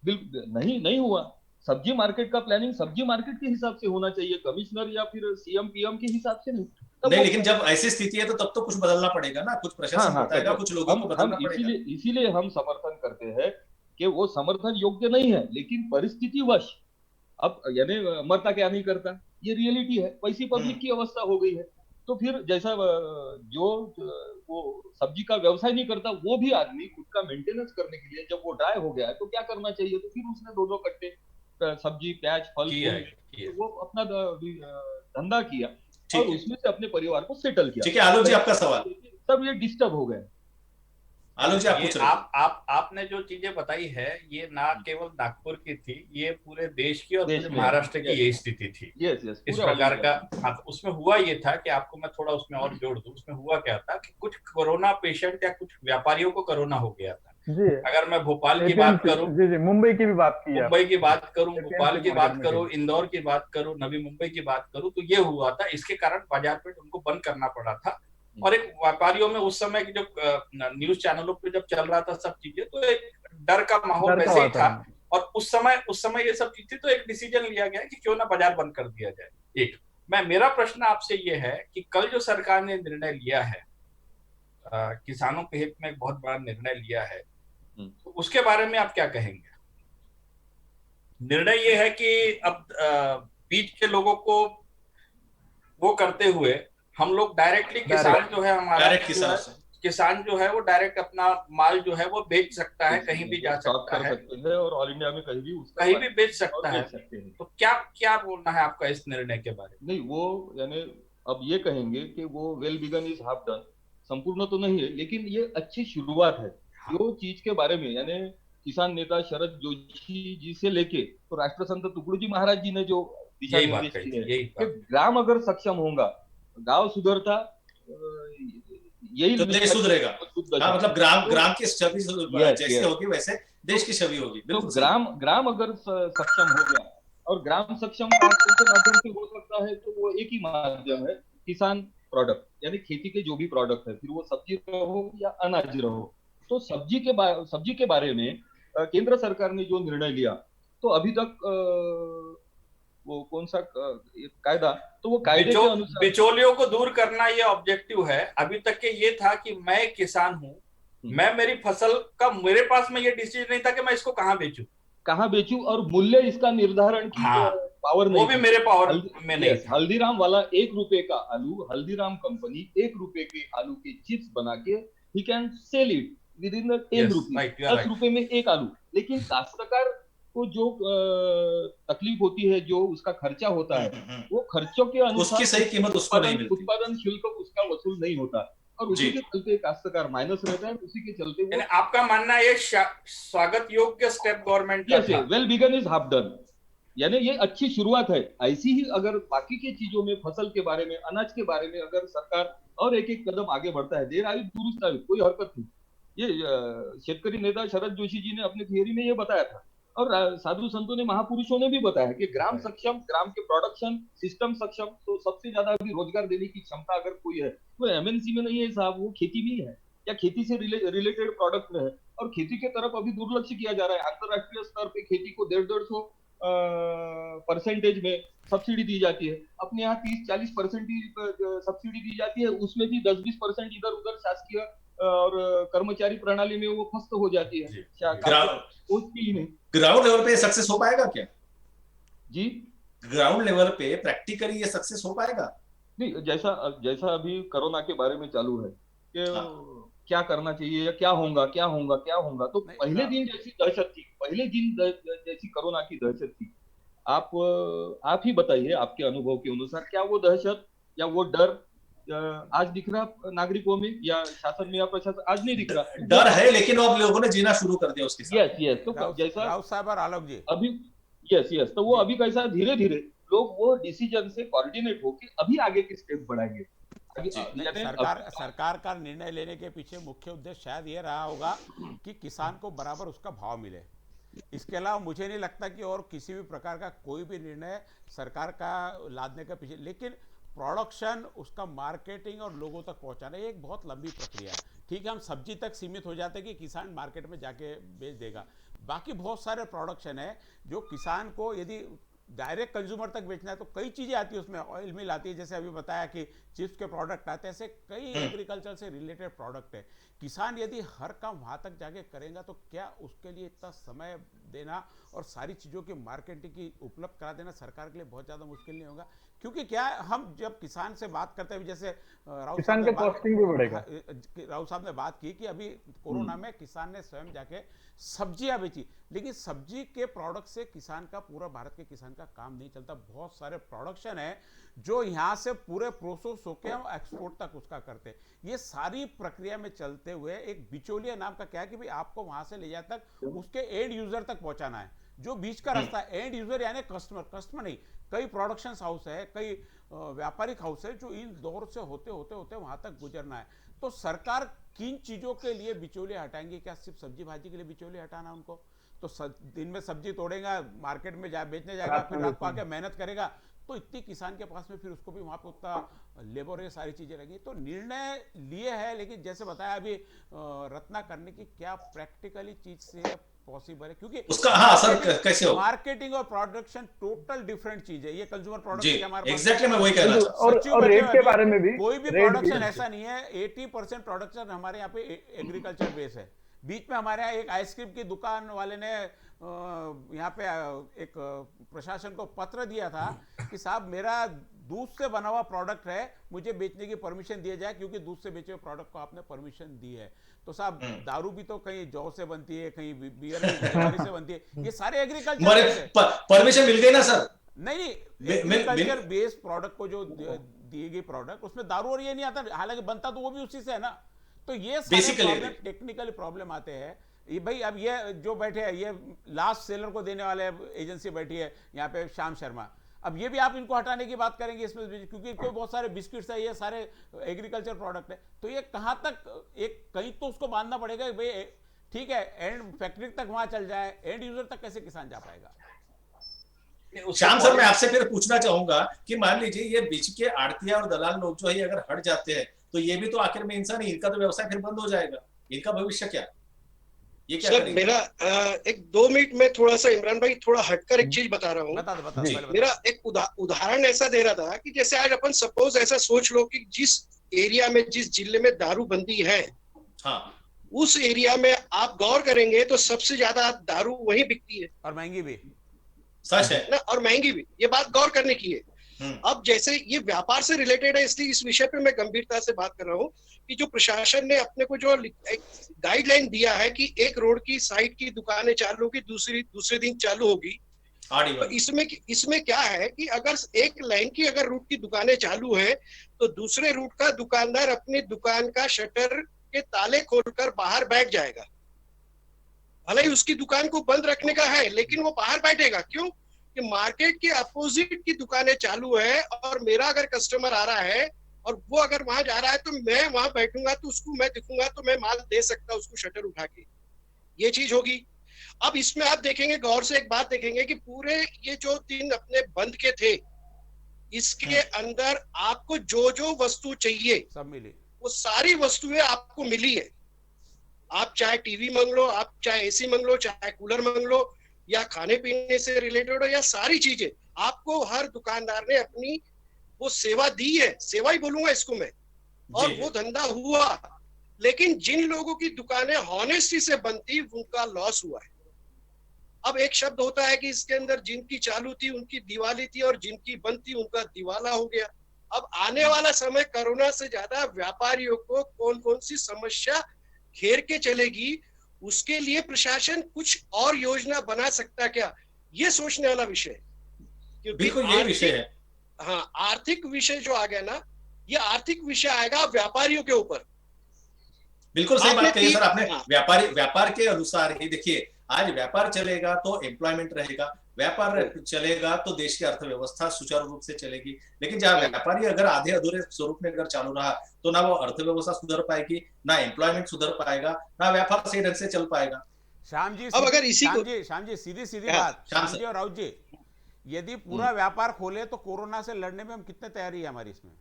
बिल्कुल नहीं हुआ। सब्जी मार्केट का प्लानिंग सब्जी मार्केट के हिसाब से होना चाहिए, कमिश्नर या फिर सीएम पीएम के हिसाब से नहीं। लेकिन जब ऐसी स्थिति है तो तब तो कुछ बदलना पड़ेगा ना, कुछ प्रशासन बताएगा, कुछ लोगों को बदलना पड़ेगा। इसीलिए हम समर्थन करते हैं कि वो समर्थन योग्य नहीं है, लेकिन परिस्थितिवश अब यानी मरता क्या नहीं करता, ये रियलिटी है। वैसी पब्लिक की अवस्था हो गई है। तो फिर जैसा जो वो सब्जी का व्यवसाय नहीं करता, वो भी आदमी खुद का मेंटेनेंस करने के लिए जब वो ड्राई हो गया है तो क्या करना चाहिए, तो फिर उसने 2-2 कट्टे सब्जी, प्याज, फल वो अपना धंधा किया और उसमें से अपने परिवार को सेटल किया। ठीक है आलोक जी, आपका सवाल। तब ये डिस्टर्ब हो गए। आलोक जी, आपने जो चीजें बताई है, ये ना केवल नागपुर की थी, ये पूरे देश की और पूरे महाराष्ट्र की ये स्थिति थी। इस प्रकार का उसमें हुआ ये था कि आपको मैं थोड़ा उसमें और जोड़ दूं। उसमें हुआ क्या था कि कुछ कोरोना पेशेंट या कुछ व्यापारियों को कोरोना हो गया था। अगर मैं भोपाल की बात करूं, मुंबई की भी बात की, मुंबई की बात करूं, भोपाल की बात करूं, इंदौर की बात करूं, नवी मुंबई की बात करूं, तो ये हुआ था। इसके कारण बाजार में उनको बंद करना पड़ा था। और एक व्यापारियों में उस समय की जो न्यूज चैनलों पे जब चल रहा था सब चीजें, तो एक डर का माहौल वैसे ही था। और उस समय ये सब चीजें, तो एक डिसीजन लिया गया कि क्यों ना बाजार बंद कर दिया जाए। एक मेरा प्रश्न आपसे ये है कि कल जो सरकार ने निर्णय लिया है, किसानों के हित में एक बहुत बड़ा निर्णय लिया है, तो उसके बारे में आप क्या कहेंगे? निर्णय ये है कि अब बीच के लोगों को वो करते हुए हम लोग डायरेक्टली किसान जो है हमारा, किसान जो है वो डायरेक्ट अपना माल जो है वो बेच सकता है, कहीं भी जा सकता है और ऑल इंडिया में कहीं भी बेच सकता है। तो क्या क्या बोलना है आपका इस निर्णय के बारे में? नहीं, वो यानी अब ये कहेंगे कि वो well begun is half done, संपूर्ण तो नहीं है, लेकिन ये अच्छी शुरुआत है। जो चीज के बारे में यानी किसान नेता शरद जोशी जी से लेके तो राष्ट्रसंत तुकडोजी महाराज जी ने जो दिशा निर्देश दिए कि ग्राम अगर सक्षम होगा, गांव सुधरता, यही तो देश सुधरेगा। हाँ, मतलब ग्राम की छवि जैसे होगी वैसे देश की छवि होगी। तो ग्राम अगर सक्षम हो गया, और ग्राम सक्षम के माध्यम से हो सकता है, तो वो एक ही माध्यम है, किसान प्रोडक्ट, यानी खेती के जो भी प्रोडक्ट है, फिर वो सब्जी रहो या अनाज रहो। तो सब्जी के बारे में केंद्र सरकार ने जो निर्णय लिया, तो अभी तक वो कौन सा कायदा, तो वो कायदे के अनुसार बिचौलियों को दूर करना ये ऑब्जेक्टिव है। अभी तक के ये था कि मैं किसान हूँ, मैं मेरी फसल का, मेरे पास में ये डिसीजन नहीं था कि मैं इसको कहाँ बेचूं, और मूल्य इसका निर्धारण की पावर नहीं, वो भी मेरे पावर में नहीं था। हल्दीराम वाला 1 रुपए का आलू, हल्दीराम कंपनी 1 रुपए के आलू के चिप्स बना के he can sell it with in 10 rupees, 10 रुपए में एक आलू। लेकिन काश्तकार को जो तकलीफ होती है, जो उसका खर्चा होता है, वो खर्चों के अनुसार उसकी सही कीमत उसको नहीं मिलती, उत्पादन शुल्क उसका वसूल नहीं होता, और उसी के चलते काश्तकार माइनस रहता है। उसी के चलते आपका मानना है ये स्वागत योग्य स्टेप गवर्नमेंट का था? Well begun is half done, यानी ये अच्छी शुरुआत है। ऐसी ही अगर बाकी की चीजों में, फसल के बारे में, अनाज के बारे में अगर सरकार और एक एक कदम आगे बढ़ता है, देर आयु दुरुस्त आयु, कोई हरकत नहीं। ये शेतकरी नेता शरद जोशी जी ने अपने थियरी में ये बताया था, और साधु संतों ने, महापुरुषों ने भी बताया कि ग्राम सक्षम, ग्राम के प्रोडक्शन सिस्टम सक्षम, तो सबसे ज्यादा अभी रोजगार देने की क्षमता अगर कोई है वो एमएनसी में नहीं है साहब, वो खेती में है या खेती से रिलेटेड प्रोडक्ट में है। और खेती के तरफ अभी दुर्लक्ष्य किया जा रहा है। अंतरराष्ट्रीय स्तर पे खेती को 150% में सब्सिडी दी जाती है, अपने यहाँ 30-40% सब्सिडी दी जाती है, उसमें भी 10-20% इधर उधर शासकीय और कर्मचारी प्रणाली में वो फस्त हो जाती है। ग्राउंड लेवल पे सक्सेस हो पाएगा क्या जी? ग्राउंड लेवल पे प्रैक्टिकली ये सक्सेस हो पाएगा? नहीं, जैसा अभी कोरोना के बारे में चालू है कि क्या करना चाहिए या क्या होगा, तो पहले दिन जैसी दहशत थी, पहले दिन जैसी कोरोना की दहशत थी। आप ही बताइए, आपके अनुभव के अनुसार, क्या वो दहशत या वो डर आज दिख रहा नागरिकों में, या शासन में या प्रशासन? आज नहीं दिख रहा। डर है, लेकिन अब लोगों ने जीना शुरू कर दिया उसके साथ। यस, तो जैसा राव साहब और आलोक जी अभी, यस, तो वो अभी कैसा धीरे धीरे लोग वो डिसीजन से कोऑर्डिनेट होकर अभी आगे के स्टेप बढ़ाएंगे। सरकार का निर्णय लेने के पीछे मुख्य उद्देश्य शायद ये रहा होगा कि किसान को बराबर उसका भाव मिले। इसके अलावा मुझे नहीं लगता कि और किसी भी प्रकार का कोई भी निर्णय सरकार का लादने के पीछे, लेकिन प्रोडक्शन, उसका मार्केटिंग और लोगों तक पहुंचाना एक बहुत लंबी प्रक्रिया है। ठीक है, हम सब्जी तक सीमित हो जाते हैं कि किसान मार्केट में जाके बेच देगा, बाकी बहुत सारे प्रोडक्शन है जो किसान को यदि डायरेक्ट कंज्यूमर तक बेचना है तो कई चीज़ें आती है उसमें। ऑयल मिल आती है, जैसे अभी बताया कि चिप्स के प्रोडक्ट आते हैं, ऐसे कई एग्रीकल्चर से रिलेटेड प्रोडक्ट है। किसान यदि हर काम वहाँ तक जाके करेगा तो क्या उसके लिए इतना समय देना और सारी चीज़ों की मार्केटिंग की उपलब्ध करा देना सरकार के लिए बहुत ज़्यादा मुश्किल नहीं होगा? क्योंकि क्या हम जब किसान से बात करते हैं, जैसे राव साहब ने बात की कि अभी कोरोना में किसान ने स्वयं जाके सब्जियां बेची, लेकिन सब्जी के प्रोडक्ट से किसान का, पूरा भारत के किसान का काम नहीं चलता। बहुत सारे प्रोडक्शन है जो यहाँ से पूरे प्रोसेस होके हम एक्सपोर्ट तक उसका करते हैं। ये सारी प्रक्रिया में चलते हुए एक बिचौलिया नाम का क्या है कि भाई आपको वहां से ले जाए तक उसके एंड यूजर तक पहुंचाना है। जो बीच का रास्ता है, एंड यूजर यानी कस्टमर नहीं, कई प्रोडक्शन हाउस है, कई व्यापारिक हाउस है जो इन दौर से होते होते वहां तक गुजरना है। तो सरकार किन चीजों के लिए बिचौलिए हटाएंगे? क्या सिर्फ सब्जी भाजी के लिए बिचौलिए हटाना उनको? तो दिन में सब्जी तोड़ेगा, मार्केट में बेचने जाएगा, फिर रात को आके मेहनत करेगा, तो इतनी किसान के पास में फिर उसको भी वहाँ पे उतना लेबर है, सारी चीज़ें लगी। तो निर्णय लिए है, लेकिन जैसे बताया अभी रत्ना करने की क्या प्रैक्टिकली चीज से पॉसिबल है, क्योंकि उसका हाँ सर कैसे हो, मार्केटिंग और प्रोडक्शन टोटल डिफरेंट चीज है। ये कंज्यूमर प्रोडक्ट हमारे एग्जैक्टली मैं वही कह रहा था। और रेट के बारे में भी कोई भी प्रोडक्शन ऐसा नहीं है, 80% प्रोडक्शन हमारे यहाँ पे एग्रीकल्चर बेस है। बीच में हमारे यहाँ एक आइसक्रीम की दुकान वाले ने यहाँ पे एक प्रशासन को पत्र दिया था कि साहब मेरा दूध से बना हुआ प्रोडक्ट है, मुझे बेचने की परमिशन दिया जाए, क्योंकि दूध से बेचे हुए प्रोडक्ट को आपने परमिशन दी है। तो साहब दारू भी तो कहीं जौ से बनती है, कहीं बियर से बनती है, ये सारे एग्रीकल्चर परमिशन मिल गई ना सर? नहीं, एग्रीकल्चर बेस्ड प्रोडक्ट को जो दी गई प्रोडक्ट, उसमें दारू और ये नहीं आता, हालांकि बनता तो वो भी उसी से है ना। तो ये सारे टेक्निकल प्रॉब्लम आते हैं। ये भाई अब ये जो बैठे हैं, ये लास्ट सेलर को देने वाले एजेंसी बैठी है यहाँ पे श्याम शर्मा, अब ये भी आप इनको हटाने की बात करेंगे इसमें, क्योंकि कोई बहुत सारे बिस्किट्स है, ये सारे एग्रीकल्चर प्रोडक्ट है, तो ये कहाँ तक एक कहीं तो उसको बांधना पड़ेगा भाई, ठीक है एंड फैक्ट्री तक वहां चल जाए, एंड यूजर तक कैसे किसान जा पाएगा? श्याम सर मैं आपसे फिर पूछना चाहूंगा कि मान लीजिए ये बीच के आड़तिया और दलाल लोग जो है अगर हट जाते हैं तो ये भी तो आखिर में इंसान है, इनका तो व्यवसाय फिर बंद हो जाएगा, इनका भविष्य क्या? ये क्या सर मेरा एक 2 मिनट में थोड़ा सा इमरान भाई थोड़ा हटकर एक चीज बता रहा हूँ। मेरा एक उदाहरण ऐसा दे रहा था कि जैसे आज अपन सपोज ऐसा सोच लो कि जिस एरिया में, जिस जिले में दारू बंदी है, हाँ, उस एरिया में आप गौर करेंगे तो सबसे ज्यादा दारू वहीं बिकती है, और महंगी भी, सच है ना, और महंगी भी, ये बात गौर करने की है। अब जैसे ये व्यापार से रिलेटेड है, इसलिए इस विषय पे मैं गंभीरता से बात कर रहा हूँ कि जो प्रशासन ने अपने को जो गाइडलाइन दिया है कि एक रोड की साइड की दुकानें चालू होगी, दूसरे दिन चालू होगी, तो इसमें क्या है कि अगर एक लाइन की अगर रूट की दुकानें चालू है तो दूसरे रूट का दुकानदार अपनी दुकान का शटर के ताले खोलकर बाहर बैठ जाएगा। भले ही उसकी दुकान को बंद रखने का है, लेकिन वो बाहर बैठेगा। क्यों? कि मार्केट के अपोजिट की दुकानें चालू है और मेरा अगर कस्टमर आ रहा है और वो अगर वहां जा रहा है तो मैं वहां बैठूंगा, तो उसको मैं दिखूंगा तो मैं माल दे सकता हूं उसको शटर उठा के, ये चीज होगी। अब इसमें आप देखेंगे, गौर से एक बात देखेंगे कि पूरे ये जो दिन अपने बंद के थे, इसके अंदर आपको जो जो वस्तु चाहिए सब मिली, वो सारी वस्तुएं आपको मिली है। आप चाहे टीवी मंग लो, आप चाहे एसी मंग लो, चाहे कूलर मंग लो, या खाने पीने से रिलेटेड हो, या सारी चीजें आपको हर दुकानदार ने अपनी वो सेवा दी है, सेवा ही बोलूंगा इसको मैं, और वो धंधा हुआ। लेकिन जिन लोगों की दुकानें हॉनेस्टी से बनती, उनका लॉस हुआ है। अब एक शब्द होता है कि इसके अंदर जिनकी चालू थी उनकी दिवाली थी, और जिनकी बंद थी उनका दिवाला हो गया। अब आने वाला समय कोरोना से ज्यादा व्यापारियों को कौन कौन सी समस्या घेर के चलेगी, उसके लिए प्रशासन कुछ और योजना बना सकता क्या, ये सोचने वाला विषय है। बिल्कुल ये विषय है। हाँ, आर्थिक विषय जो आ गया ना, ये आर्थिक विषय आएगा व्यापारियों के ऊपर। बिल्कुल सही बात कही सर आपने। व्यापार के अनुसार ही देखिए, आज व्यापार चलेगा तो एम्प्लॉयमेंट रहेगा, व्यापार चलेगा तो देश की अर्थव्यवस्था सुचारू रूप से चलेगी। लेकिन जहाँ व्यापारी अगर आधे अधूरे स्वरूप में अगर चालू रहा तो ना वो अर्थव्यवस्था सुधर पाएगी, ना एम्प्लॉयमेंट सुधर पाएगा, ना व्यापार सही ढंग से चल पाएगा। श्याम जी, अब अगर इसी श्याम जी सीधी बात, श्याम जी और राउत जी, यदि पूरा व्यापार खोले तो कोरोना से लड़ने में हम कितने तैयारी है हमारी इसमें?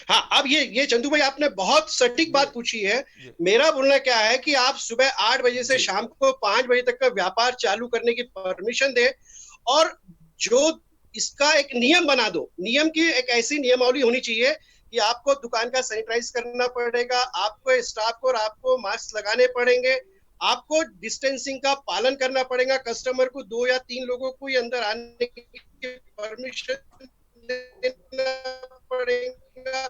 हाँ, अब ये चंदू भाई आपने बहुत सटीक बात पूछी है। मेरा बोलना क्या है कि आप सुबह 8 बजे से शाम को 5 बजे तक का व्यापार चालू करने की परमिशन दे, और जो इसका एक नियम बना दो। नियम की एक ऐसी नियमावली होनी चाहिए कि आपको दुकान का सैनिटाइज करना पड़ेगा, आपको स्टाफ को और आपको मास्क लगाने पड़ेंगे, आपको डिस्टेंसिंग का पालन करना पड़ेगा, कस्टमर को 2 या 3 लोगों को ही अंदर आने की परमिशन देना पड़ेगा।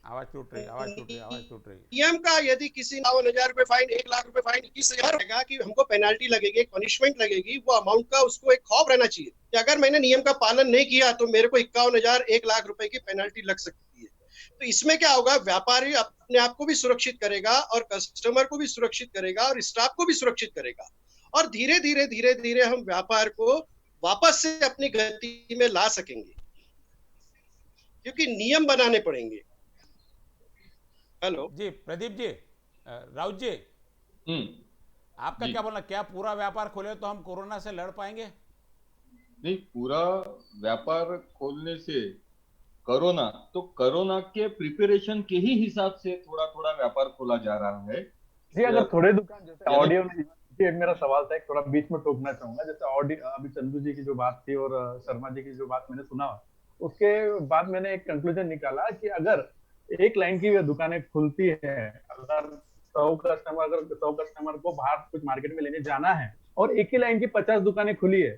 आवाज टूट रही। नियम का यदि किसी 52,000 रुपए फाइन, 1 लाख रुपए फाइन, 21,000 रहेगा कि हमको पेनाल्टी लगेगी, एक पनिशमेंट लगेगी, वो अमाउंट का उसको एक खौफ रहना चाहिए कि अगर मैंने नियम का पालन नहीं किया तो मेरे को 51,000, 1 लाख रुपए की पेनाल्टी लग सकती है। तो इसमें क्या होगा, व्यापारी अपने आप को भी सुरक्षित करेगा और कस्टमर को भी सुरक्षित करेगा और स्टाफ को भी सुरक्षित करेगा, और धीरे धीरे हम व्यापार को वापस से अपनी गति में ला सकेंगे, क्योंकि नियम बनाने पड़ेंगे। हेलो जी प्रदीप जी, राउत जी, आपका क्या बोलना, क्या पूरा व्यापार खोले तो हम कोरोना से लड़ पाएंगे? नहीं, पूरा व्यापार खोलने से कोरोना, तो कोरोना के प्रिपरेशन के ही हिसाब से थोड़ा थोड़ा व्यापार खोला जा रहा है। जी, अगर थोड़े दुकान जैसे यानी ऑडियो में, ये एक मेरा सवाल था, एक थोड़ा बीच में टोकना चाहूंगा। जैसे ऑडियो अभी चंदू जी की जो बात थी और शर्मा जी की जो बात मैंने सुना, उसके बाद मैंने एक कंक्लूजन निकाला कि अगर एक लाइन की दुकानें खुलती है, अगर 100 कस्टमर को बाहर कुछ मार्केट में लेने जाना है और एक ही लाइन की 50 दुकानें खुली है,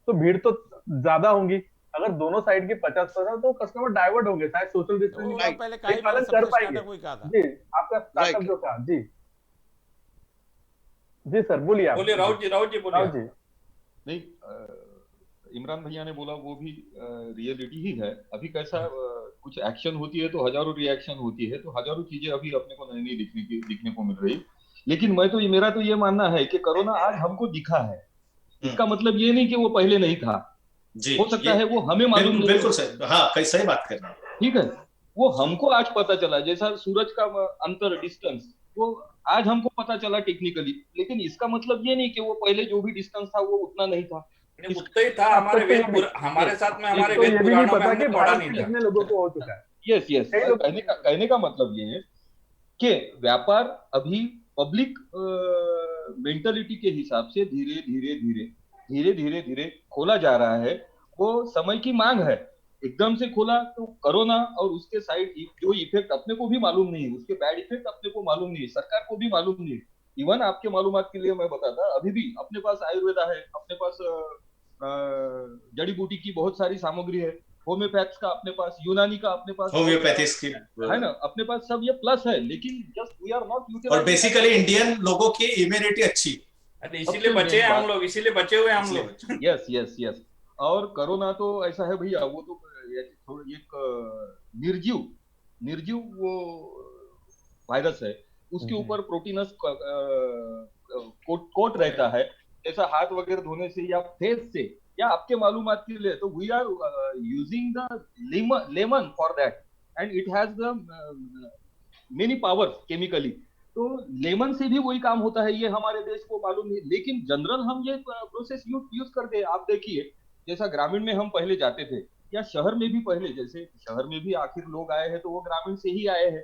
तो भीड़ तो ज्यादा होंगी। अगर दोनों साइड की 50% तो कस्टमर डाइवर्ट होंगे, शायद सोशल डिस्टेंसिंग तो पहले कहा ही पालन मैंने कर सबसे पाएंगे। स्टार्टअप वही कहा था। जी, आपका स्टार्टअप जो था। जी जी सर, बोलिए आप। बोलिए राउत जी बोलिए। राउत जी, नहीं, इमरान भैया ने बोला वो भी रियलिटी ही है। अभी कैसा कुछ एक्शन होती है तो हजारों रिएक्शन होती है, तो हजारों चीजें अभी अपने को नहीं दिखने को मिल रही। लेकिन मेरा तो ये मानना है कि कोरोना आज हमको दिखा है, इसका मतलब ये नहीं कि वो पहले नहीं था। जी, हो सकता है वो हमें मालूम नहीं। बिल्कुल सही, हाँ कई सही बात कर रहे हैं। ठीक है, वो हमको आज पता चला, जैसा सूरज का अंतर, डिस्टेंस, वो आज हमको पता चला टेक्निकली। लेकिन इसका मतलब ये नहीं कि वो पहले जो भी डिस्टेंस था वो उतना नहीं था। उतना ही था। हमारे साथ में हमारे तो ये भी नहीं पुराणों में पता हमने कि पढ़ा भारत नहीं में था। कितने लोगों को हो चुका है। यस यस, कहने का मतलब ये है कि व्यापार अभी पब्लिक मेंटलिटी के हिसाब से धीरे धीरे धीरे खोला जा रहा है। वो समय की मांग है। एकदम से खोला तो कोरोना और उसके साइड जो इफेक्ट अपने को भी मालूम नहीं है, उसके बैड इफेक्ट अपने को मालूम नहीं है, सरकार को भी मालूम नहीं है। इवन आपके मालूमात के लिए मैं बताता, अभी भी अपने पास आयुर्वेदा है, अपने पास जड़ी बूटी की बहुत सारी सामग्री है, होम्योपैथ्स का अपने पास, यूनानी का अपने पास, होम्योपैथिक्स की है ना, अपने पास सब ये प्लस है। लेकिन just we are not utilizing. और बेसिकली इंडियन लोगों की इम्यूनिटी अच्छी, इसीलिए बचे हैं हम लोग, इसीलिए बचे हुए हम लोग। Yes yes yes. और कोरोना तो ऐसा है भैया, वो तो एक निर्जीव वो वायरस है। उसके ऊपर प्रोटीनस कोट रहता है। जैसा हाथ वगैरह धोने से या फेस से, या आपके मालूमात के लिए, तो we are using the lemon for that, and it has the many powers chemically. तो लेमन से भी वही काम होता है, ये हमारे देश को मालूम नहीं। लेकिन जनरल हम ये प्रोसेस यूज करते हैं। आप देखिए, जैसा ग्रामीण में हम पहले जाते थे, या शहर में भी पहले, जैसे शहर में भी आखिर लोग आए हैं तो वो ग्रामीण से ही आए हैं।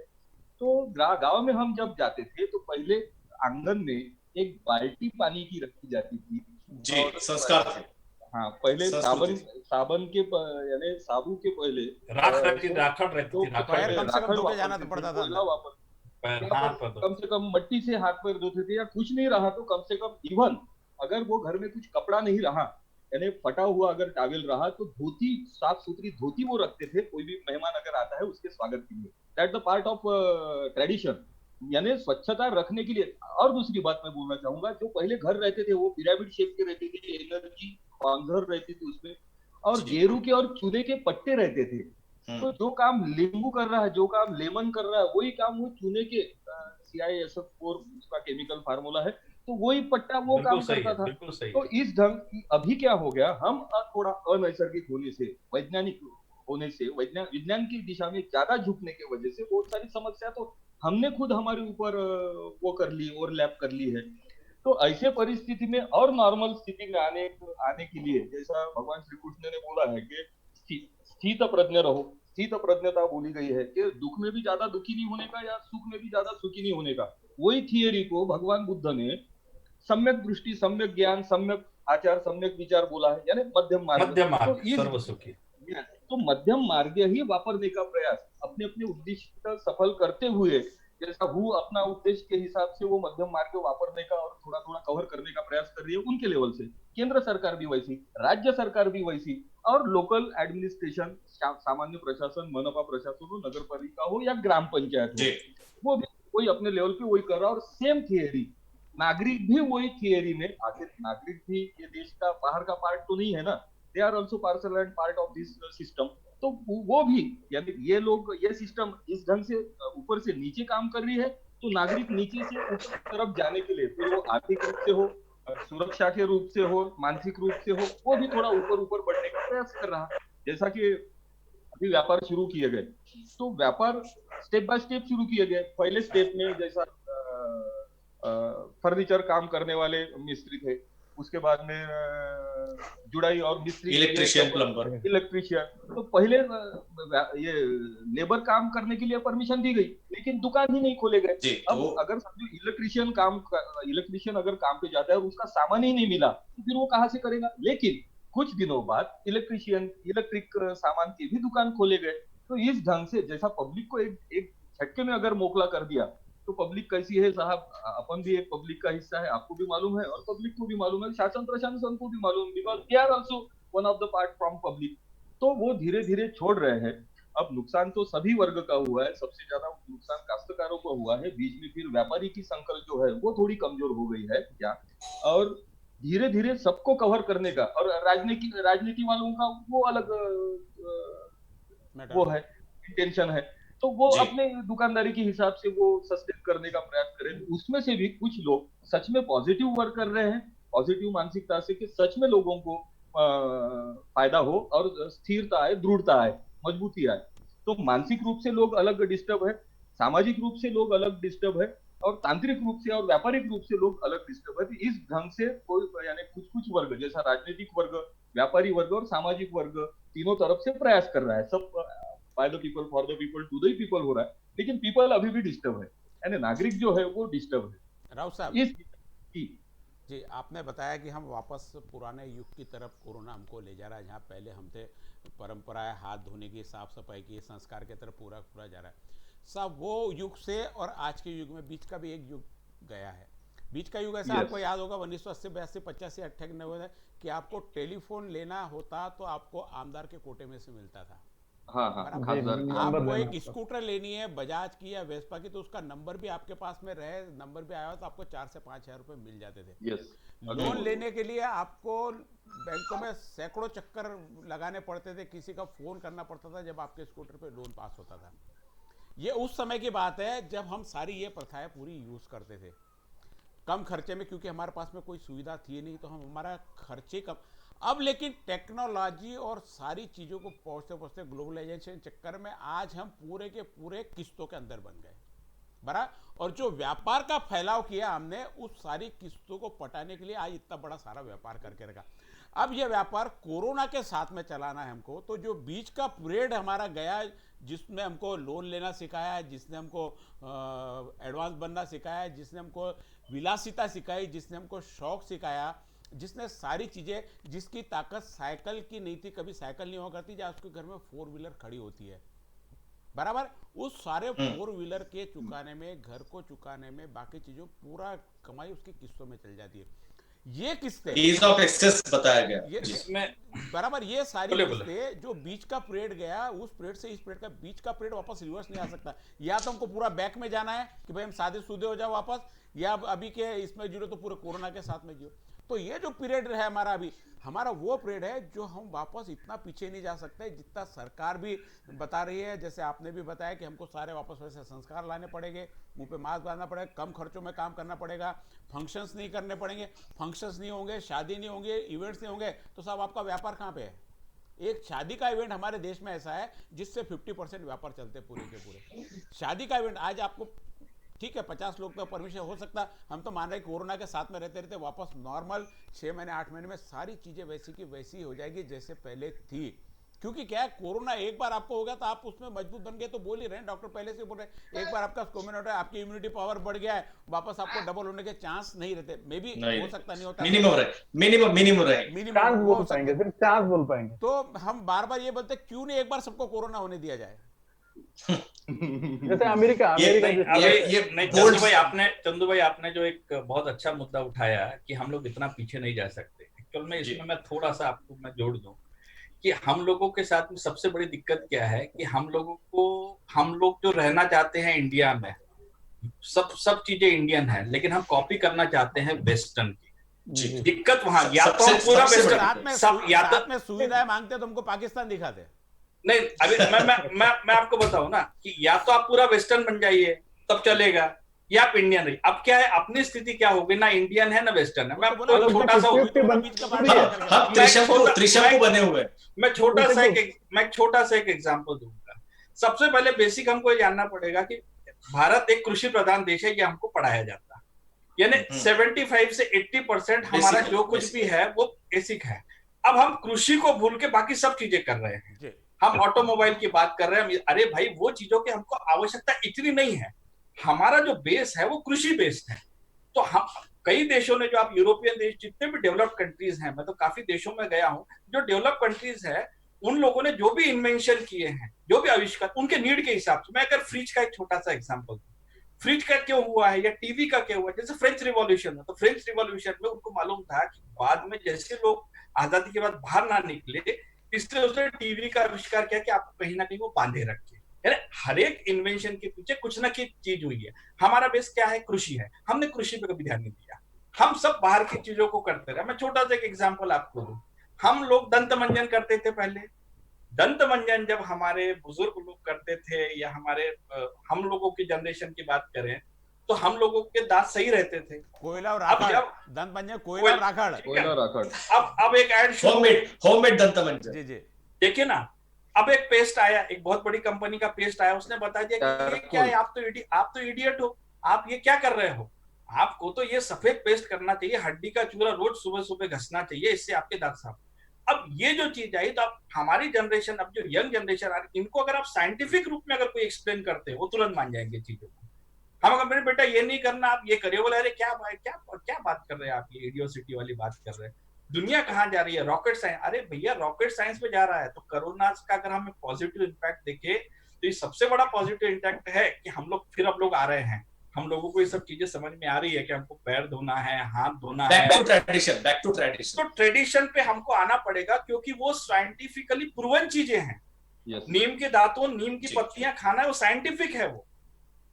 तो गांव में हम जब जाते थे तो पहले आंगन में एक बाल्टी पानी की रखी जाती थी। जी, संस्कार थे। हाँ, पहले साबन के यानी साबु के पहले राखड़ रहती थी, कम से कम धो के जाना पड़ता था। कम से कम मट्टी से हाथ पैर धोते थे, या कुछ नहीं रहा तो कम से कम, इवन अगर वो घर में कुछ कपड़ा नहीं रहा, यानी फटा हुआ अगर टॉवेल रहा, तो धोती, साफ सुथरी धोती वो रखते थे। कोई भी मेहमान अगर आता है उसके स्वागत के लिए, that the part of tradition, यानी स्वच्छता रखने के लिए। और दूसरी बात मैं बोलना चाहूंगा, जो पहले घर रहते थे वो पिरामिड शेप के रहते थे, एनर्जी कॉन्जर्व रहती थी उसमें, और गेरू के और चूने के पट्टे रहते थे। तो जो काम नींबू कर रहा है, जो काम लेमन कर रहा है, वही काम वो चूने के CISF4 उसका केमिकल फार्मूला है, तो वही पट्टा वो काम करता था। तो इस ढंग, अभी क्या हो गया, हम थोड़ा अनैसर्गिक होने से, वैज्ञानिक होने से, विज्ञान की दिशा में ज्यादा झुकने की वजह से बहुत सारी समस्या तो हमने खुद हमारे ऊपर वो कर ली, ओवरलैप कर ली है। तो ऐसे परिस्थिति में और नॉर्मल स्थिति में आने के लिए, जैसा भगवान श्री कृष्ण ने बोला है कि स्थित प्रज्ञ रहो, स्थित प्रज्ञता बोली गई है कि दुख में भी ज्यादा दुखी नहीं होने का, या सुख में भी ज्यादा सुखी नहीं होने का। वही थियरी को भगवान बुद्ध ने सम्यक दृष्टि, सम्यक ज्ञान, सम्यक आचार, सम्यक विचार बोला है, यानी मध्यम मार्ग। तो मध्यम मार्ग ही वापरने का प्रयास, अपने अपने उद्देश्य सफल करते हुए, जैसा वो अपना उद्देश्य के हिसाब से वो मध्यम मार्ग वापरने का और थोड़ा थोड़ा कवर करने का प्रयास कर रही है उनके लेवल से। केंद्र सरकार भी वैसी, राज्य सरकार भी वैसी, और लोकल एडमिनिस्ट्रेशन, सामान्य प्रशासन, मनपा प्रशासन हो, नगर पालिका हो या ग्राम पंचायत हो, वो भी वही अपने लेवल पे वही कर रहा है। और सेम थियरी नागरिक भी वही थियरी में, आखिर नागरिक भी ये देश का बाहर का पार्ट तो नहीं है ना, they are also parcel and part of this system. तो वो भी, यानी ये लोग, ये सिस्टम इस ढंग से ऊपर से नीचे काम कर रही है, तो नागरिक नीचे से ऊपर तरफ जाने के लिए, फिर वो आर्थिक रूप से हो, सुरक्षा के रूप से हो, मानसिक रूप से हो, वो भी थोड़ा ऊपर बढ़ने का प्रयास कर रहा है। जैसा कि अभी व्यापार शुरू किए गए, तो व्यापार स्टेप बाय स्टेप शुरू किए गए। पहले स्टेप में जैसा फर्नीचर काम करने वाले मिस्त्री थे, उसके बाद में जुड़ाई और मिस्त्री, इलेक्ट्रिशियन, प्लम्बर, इलेक्ट्रिशियन। तो पहले ये लेबर काम करने के लिए परमिशन दी गई, लेकिन दुकान ही नहीं खोले गए। अब अगर समझो इलेक्ट्रिशियन अगर काम पे जाता है और उसका सामान ही नहीं मिला तो फिर वो कहाँ से करेगा। लेकिन कुछ दिनों बाद इलेक्ट्रिक सामान की भी दुकान खोले गए। तो इस ढंग से जैसा पब्लिक को एक झटके में अगर मोकला कर दिया, तो पब्लिक कैसी है साहब, अपन भी एक पब्लिक का हिस्सा है, आपको भी मालूम है और पब्लिक को भी मालूम है, शासन प्रशासन को भी मालूम, because they are also one of the part from public. तो वो धीरे धीरे छोड़ रहे हैं। अब नुकसान तो सभी वर्ग का हुआ है, सबसे ज्यादा नुकसान काश्तकारों को हुआ है। बीच में फिर व्यापारी की संकल्प जो है वो थोड़ी कमजोर हो गई है क्या, और धीरे धीरे सबको कवर करने का, और राजनीति वालों का वो अलग वो है, इंटेंशन है। तो वो अपने दुकानदारी के हिसाब से वो सस्टेन करने का प्रयास करें। उसमें से भी कुछ लोग सच में पॉजिटिव वर्क कर रहे हैं, पॉजिटिव मानसिकता से, कि सच में लोगों को फायदा हो और स्थिरता आए, दृढ़ता आए, मजबूती आए। तो मानसिक रूप से लोग अलग डिस्टर्ब है, सामाजिक रूप से लोग अलग डिस्टर्ब है, और तांत्रिक रूप से और व्यापारिक रूप से लोग अलग डिस्टर्ब है। इस ढंग से कोई यानी कुछ वर्ग, जैसा राजनीतिक वर्ग, व्यापारी वर्ग और सामाजिक वर्ग, तीनों तरफ से प्रयास कर रहा है। सब by the people, for the people, to the people हो रहा है, लेकिन पीपल अभी भी डिस्टर्ब है, यानी नागरिक जो है वो डिस्टर्ब है। राव साहब जी, आपने बताया कि हम वापस पुराने युग की तरफ कोरोना हमको ले जा रहा है, जहाँ पहले हम थे परंपराएं हाथ धोने की, साफ सफाई की, संस्कार की तरफ पूरा जा रहा है साहब। वो युग से और आज के युग में बीच का भी एक युग गया है। बीच का युग ऐसा आपको याद होगा 1980, 82, 85, 98, 90 कि आपको टेलीफोन लेना होता तो आपको आमदार के कोटे में से मिलता था। आपको एक स्कूटर लेनी है बजाज की या वेस्पा की, तो उसका नंबर भी आपके पास में रहे, नंबर भी आया तो आपको 4 से 5 हजार रुपए मिल जाते थे। लोन लेने के लिए आपको बैंकों में सैकड़ों चक्कर लगाने पड़ते थे, किसी का फोन करना पड़ता था जब आपके स्कूटर पे लोन पास होता था। ये उस समय की बात है जब हम सारी ये प्रथाएं पूरी यूज करते थे कम खर्चे में, क्योंकि हमारे पास में कोई सुविधा थी नहीं, तो हम हमारा खर्चे कम। अब लेकिन टेक्नोलॉजी और सारी चीज़ों को पहुँचते ग्लोबलाइजेशन चक्कर में आज हम पूरे के पूरे किस्तों के अंदर बन गए बराबर, और जो व्यापार का फैलाव किया हमने उस सारी किस्तों को पटाने के लिए आज इतना बड़ा सारा व्यापार करके रखा। अब ये व्यापार कोरोना के साथ में चलाना है हमको, तो जो बीच का पीरियड हमारा गया जिसमें हमको लोन लेना सिखाया, जिसने हमको एडवांस बनना सिखाया, जिसने हमको विलासिता सिखाई, जिसने हमको शौक सिखाया, जिसने सारी चीज़ें, जिसकी ताकत साइकिल की नहीं थी, कभी साइकिल नहीं हुआ करती, जहाँ उसके घर में 4 व्हीलर खड़ी होती है बराबर, उस सारे 4 व्हीलर के चुकाने में, घर को चुकाने में, बाकी चीज़ों पूरा कमाई उसकी किस्तों में चल जाती है। ये किस्तें ईज ऑफ एक्सेस बताया गया इसमें बराबर, ये सारी किस्तें जो बीच का पीरियड गया, उस पीरियड से इस पीरियड का बीच का पीरियड वापस रिवर्स नहीं आ सकता। या तो हमको पूरा बैक में जाना है कि भाई हम शादीशुदा हो जाओ वापस, या अभी के इसमें जियो तो पूरे कोरोना के साथ में जियो। तो ये जो पीरियड है हमारा, अभी हमारा वो पीरियड है जो हम वापस इतना पीछे नहीं जा सकते जितना सरकार भी बता रही है। जैसे आपने भी बताया कि हमको सारे वापस वैसे संस्कार लाने पड़ेंगे, मुंह पे मास्क बांधना पड़ेगा, कम खर्चों में काम करना पड़ेगा, फंक्शंस नहीं करने पड़ेंगे, फंक्शंस नहीं होंगे, शादी नहीं होंगे, इवेंट्स नहीं होंगे, तो साहब आपका व्यापार कहाँ पे है? एक शादी का इवेंट हमारे देश में ऐसा है जिससे 50% व्यापार चलते पूरे के पूरे। शादी का इवेंट आज आपको ठीक है 50 लोग तो परमिशन हो सकता, हम तो मान रहे हैं कोरोना के साथ में रहते रहते वापस नॉर्मल 6 महीने 8 महीने में सारी चीजें वैसी की वैसी हो जाएगी जैसे पहले थी। क्योंकि क्या है, कोरोना एक बार आपको हो गया तो आप उसमें मजबूत बन गए, तो बोल ही रहे हैं डॉक्टर पहले से बोल रहे हैं, एक बार आपका कम्युनिटी आपकी इम्यूनिटी पावर बढ़ गया है, वापस आपको डबल होने के चांस नहीं रहते। मे बी हो सकता नहीं होता, मिनिमम। तो हम बार बार ये बोलते क्यों नहीं एक बार सबको कोरोना होने दिया जाए, जैसे अमेरिका चंदू भाई आपने जो एक बहुत अच्छा मुद्दा उठाया कि हम लोग इतना पीछे नहीं जा सकते। एक्चुअल में इसमें मैं थोड़ा सा आपको मैं जोड़ दूं कि हम लोगों के साथ में सबसे बड़ी दिक्कत क्या है कि हम लोग जो रहना चाहते हैं इंडिया में, सब चीजें इंडियन है, लेकिन हम कॉपी करना चाहते हैं वेस्टर्न की। दिक्कत वहां, या तो हम पूरा वेस्टर्न में सुविधाएं मांगते तो हमको पाकिस्तान दिखाते नहीं। अभी मैं आपको बताऊं ना कि या तो आप पूरा वेस्टर्न बन जाइए तब चलेगा, या आप इंडियन रहिए। अब क्या है, अपनी स्थिति क्या होगी, ना इंडियन है ना वेस्टर्न है। मैं आपको छोटा सा एक एग्जांपल दूंगा। सबसे पहले बेसिक हमको ये जानना पड़ेगा कि भारत एक कृषि प्रधान देश है, ये हमको पढ़ाया जाता है। यानी 75 से 80% हमारा जो कुछ भी है वो बेसिक है। अब हम कृषि को भूल के बाकी सब चीजें कर रहे हैं। हम ऑटोमोबाइल की बात कर रहे हैं, अरे भाई वो चीजों की हमको आवश्यकता इतनी नहीं है। हमारा जो बेस है वो कृषि बेस्ड है। तो हम कई देशों ने, जो आप यूरोपियन देश, जितने भी डेवलप्ड कंट्रीज हैं, मैं तो काफी देशों में गया हूं, जो डेवलप्ड कंट्रीज है उन लोगों ने जो भी इन्वेंशन किए हैं, जो भी आविष्कार, उनके नीड के हिसाब से। मैं अगर फ्रिज का एक छोटा सा एग्जांपल, फ्रिज का क्यों हुआ है या टीवी का क्या हुआ है, जैसे फ्रेंच रिवॉल्यूशन है, तो फ्रेंच रिवॉल्यूशन में उनको मालूम था कि बाद में जैसे लोग आजादी के बाद बाहर ना निकले, इसलिए उसने टीवी का आविष्कार किया कि आपको कहीं ना कहीं वो बांधे रखे। हर एक इन्वेंशन के पीछे कुछ ना कुछ चीज हुई है। हमारा बेस क्या है? कृषि है। हमने कृषि पे कभी ध्यान नहीं दिया, हम सब बाहर की चीजों को करते रहे। मैं छोटा सा एक एग्जांपल आपको दूं, हम लोग दंत मंजन करते थे पहले। दंत मंजन जब हमारे बुजुर्ग लोग करते थे, या हमारे हम लोगों की जनरेशन की बात करें, तो हम लोगों के दांत सही रहते थे। कोयला और राखड़, दंत मंजन कोयला और राखड़। अब एक एड, होममेड दंत मंजन। जी जी, देखिए ना, अब एक पेस्ट आया, एक बहुत बड़ी कंपनी का पेस्ट आया, उसने बता दिया कि ये क्या है, आप तो इडियट हो, आप ये क्या कर रहे हो, आपको तो ये सफेद पेस्ट करना चाहिए, हड्डी का चूरा रोज सुबह सुबह घसना चाहिए, इससे आपके दांत साफ। अब ये जो चीज आई, तो अब हमारी जनरेशन, अब जो यंग जनरेशन आ रही, इनको अगर आप साइंटिफिक रूप में अगर कोई एक्सप्लेन करते हो, वो तुरंत मान जाएंगे चीजों को। हम अगर, मेरे बेटा ये नहीं करना, आप ये करिए, बोले अरे क्या बात कर रहे हैं आप, ये इडियोसिटी वाली बात कर रहे हैं। दुनिया कहाँ जा रही है? Rocket science. अरे भैया, रॉकेट साइंस पे जा रहा है। तो कोरोना का अगर हमें पॉजिटिव इम्पैक्ट देखे, तो ये सबसे बड़ा पॉजिटिव इम्पैक्ट है कि हम लोग आ रहे हैं। हम लोगों को ये सब चीजें समझ में आ रही है कि हमको पैर धोना है, हाथ धोना है। Back to tradition. तो ट्रेडिशन पे हमको आना पड़ेगा, क्योंकि वो साइंटिफिकली प्रूवन चीजें हैं। नीम के दांतों, नीम की पत्तियां खाना है, वो साइंटिफिक है। वो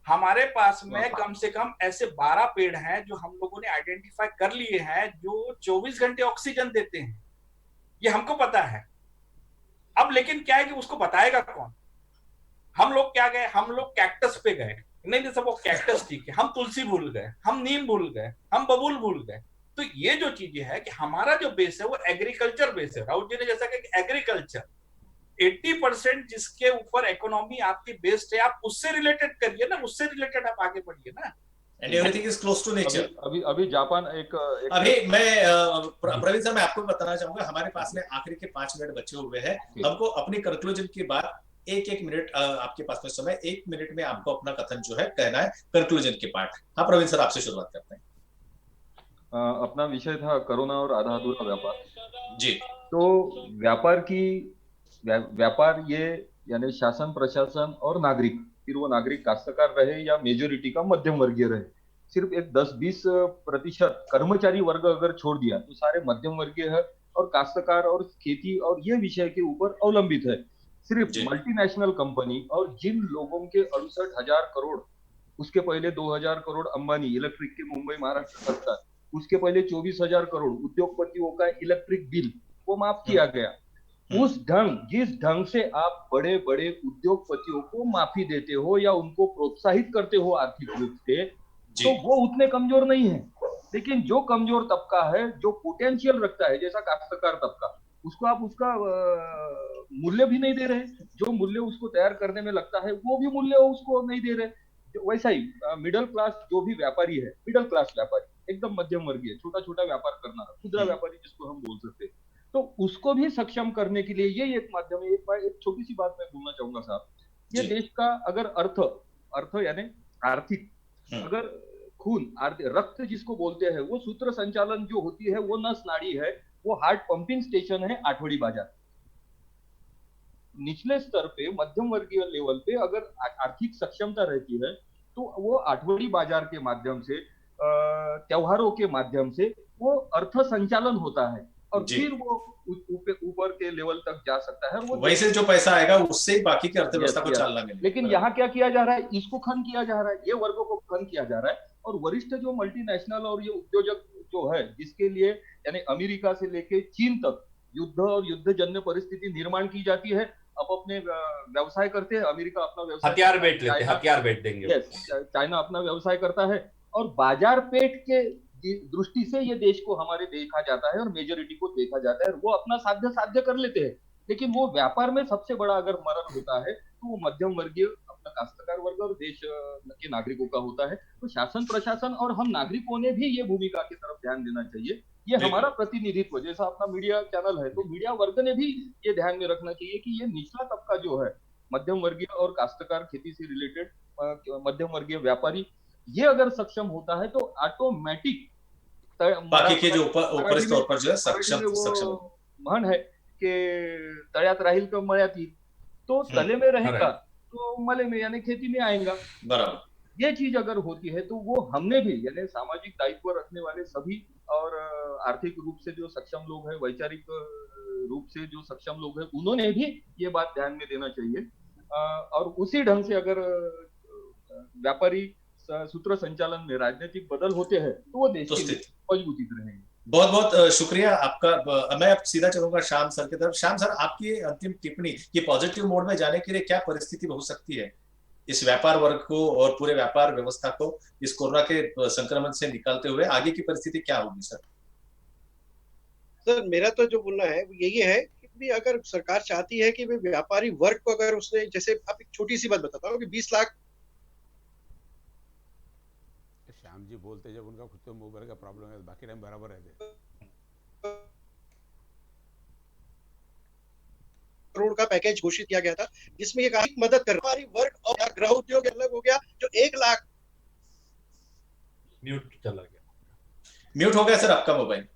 हमारे पास में कम से कम ऐसे 12 पेड़ हैं जो हम लोगों ने आइडेंटिफाई कर लिए हैं, जो 24 घंटे ऑक्सीजन देते हैं। ये हमको पता है। अब लेकिन क्या है कि उसको बताएगा कौन? हम लोग क्या गए? हम लोग कैक्टस पे गए। नहीं सब वो कैक्टस ठीक है, हम तुलसी भूल गए, हम नीम भूल गए, हम बबूल भूल गए। तो ये जो चीजें है कि हमारा जो बेस है वो एग्रीकल्चर बेस है। राउत जी ने जैसा कहा, एग्रीकल्चर 80% जिसके ऊपर इकोनॉमी आपकी बेस्ड है, आप उससे रिलेटेड करिए ना, उससे रिलेटेड आप आगे बढ़िए ना। And everything is close to nature. अभी जापान अभी मैं प्रवीण सर, मैं आपको बताना चाहूंगा, हमारे पास में आखिरी के 5 मिनट बचे हुए हैं। हमको अपनी कंक्लूजन की बात 1 मिनट, आपके पास में समय 1 मिनट में आपको अपना कथन जो है कहना है, कंक्लूजन के पार्ट। हाँ प्रवीण सर, आपसे शुरुआत करते हैं। अपना विषय था कोरोना और आधा अधूरा व्यापार जी। तो व्यापार ये यानी शासन, प्रशासन और नागरिक, फिर वो नागरिक काश्तकार रहे या मेजोरिटी का मध्यम वर्गीय रहे, सिर्फ एक 10-20% कर्मचारी वर्ग अगर छोड़ दिया तो सारे मध्यम वर्गीय है और काश्तकार और खेती और ये विषय के ऊपर अवलंबित है। सिर्फ मल्टीनेशनल कंपनी और जिन लोगों के 68,000 करोड़, उसके पहले 2,000 करोड़ अंबानी इलेक्ट्रिक के मुंबई महाराष्ट्र सरकार, उसके पहले 24,000 करोड़ उद्योगपतियों का इलेक्ट्रिक बिल वो माफ किया गया। जिस ढंग से आप बड़े बड़े उद्योगपतियों को माफी देते हो या उनको प्रोत्साहित करते हो आर्थिक रूप से, तो वो उतने कमजोर नहीं है। लेकिन जो कमजोर तबका है, जो पोटेंशियल रखता है, जैसा काश्तकार तबका, उसको आप उसका मूल्य भी नहीं दे रहे। जो मूल्य उसको तैयार करने में लगता है वो भी मूल्य उसको नहीं दे रहे। वैसा ही मिडिल क्लास जो भी व्यापारी है, मिडिल क्लास व्यापारी एकदम मध्यम वर्गीय, छोटा छोटा व्यापार करना, खुदरा व्यापारी जिसको हम बोल सकते हैं, तो उसको भी सक्षम करने के लिए ये एक माध्यम है। एक छोटी सी बात मैं बोलना चाहूंगा साहब, ये देश का अगर अर्थ यानी आर्थिक, अगर खून, रक्त जिसको बोलते हैं, वो सूत्र संचालन जो होती है वो नस नाड़ी है, वो हार्ट पंपिंग स्टेशन है आठवड़ी बाजार। निचले स्तर पे मध्यम वर्गीय लेवल पे अगर आर्थिक सक्षमता रहती है तो वो आठवड़ी बाजार के माध्यम से, त्योहारों के माध्यम से वो अर्थ संचालन होता है और फिर वो ऊपर के लेवल तक जा सकता है। वो वैसे जो पैसा आएगा उससे ही बाकी की अर्थव्यवस्था को चालना मिलेगा। लेकिन यहाँ क्या किया जा रहा है? इसको खन किया जा रहा है, ये वर्गों को खन किया जा रहा है। और वरिष्ठ जो मल्टीनेशनल और ये उद्योजक जो है, जिसके लिए यानी अमेरिका से लेके चीन तक युद्ध और युद्ध जन्य परिस्थिति निर्माण की जाती है, अब अपने व्यवसाय करते हैं। अमेरिका अपना व्यवसाय, हथियार बेच देंगे। चाइना अपना व्यवसाय करता है और बाजार पेट के दृष्टि से ये देश को हमारे देखा जाता है और मेजोरिटी को देखा जाता है, वो अपना साध्य कर लेते हैं। लेकिन वो व्यापार में सबसे बड़ा अगर मरण होता है तो वो मध्यम वर्गीय अपना काश्तकार वर्ग और देश के नागरिकों का होता है। तो शासन प्रशासन और हम नागरिकों ने भी ये भूमिका की तरफ ध्यान देना चाहिए। ये हमारा प्रतिनिधित्व, जैसा अपना मीडिया चैनल है, तो मीडिया वर्ग ने भी ये ध्यान में रखना चाहिए कि ये निचला तबका जो है, मध्यम वर्गीय और काश्तकार, खेती से रिलेटेड मध्यम वर्गीय व्यापारी, ये अगर सक्षम होता है तो ऑटोमेटिक बाकी के जो ऊपर तौर पर जो है सक्षम म्हण है कि तळ्यात राहील तो मळ्यात येईल, तो तले में रहेगा तो मले में यानी खेती में आएगा। बराबर। ये चीज अगर होती है तो वो हमने भी, यानी सामाजिक दायित्व रखने वाले सभी और आर्थिक रूप से जो सक्षम लोग हैं, वैचारिक रूप से जो सक्षम लोग हैं, उन्होंने भी ये बात ध्यान में देना चाहिए। और उसी ढंग से अगर व्यापारी सूत्र संचालन में राजनीतिक बदल होते हैं तो वो देश की मजबूती रहेंगे। बहुत बहुत शुक्रिया आपका। मैं अब सीधा चलूंगा श्याम सर की तरफ। श्याम सर, आपकी अंतिम टिप्पणी, ये पॉजिटिव मोड में जाने के लिए क्या परिस्थिति हो सकती है इस व्यापार वर्ग को और पूरे व्यापार व्यवस्था को इस कोरोना के संक्रमण से निकालते हुए आगे की परिस्थिति क्या होगी सर? सर, मेरा तो जो बोलना है वो यही है कि अगर सरकार चाहती है कि व्यापारी वर्ग को, अगर उसने, जैसे आप एक छोटी सी बात बताता हूँ कि 20 लाख श्याम जी बोलते जब उनका खुद तो मोबाइल का प्रॉब्लम है, बाकी टाइम बराबर रहते। करोड़ का पैकेज घोषित किया गया था जिसमें ये काफी मदद कर व्यापारी वर्ग और गृह उद्योग अलग हो गया। जो 1 लाख म्यूट चला गया, म्यूट हो गया सर आपका mobile.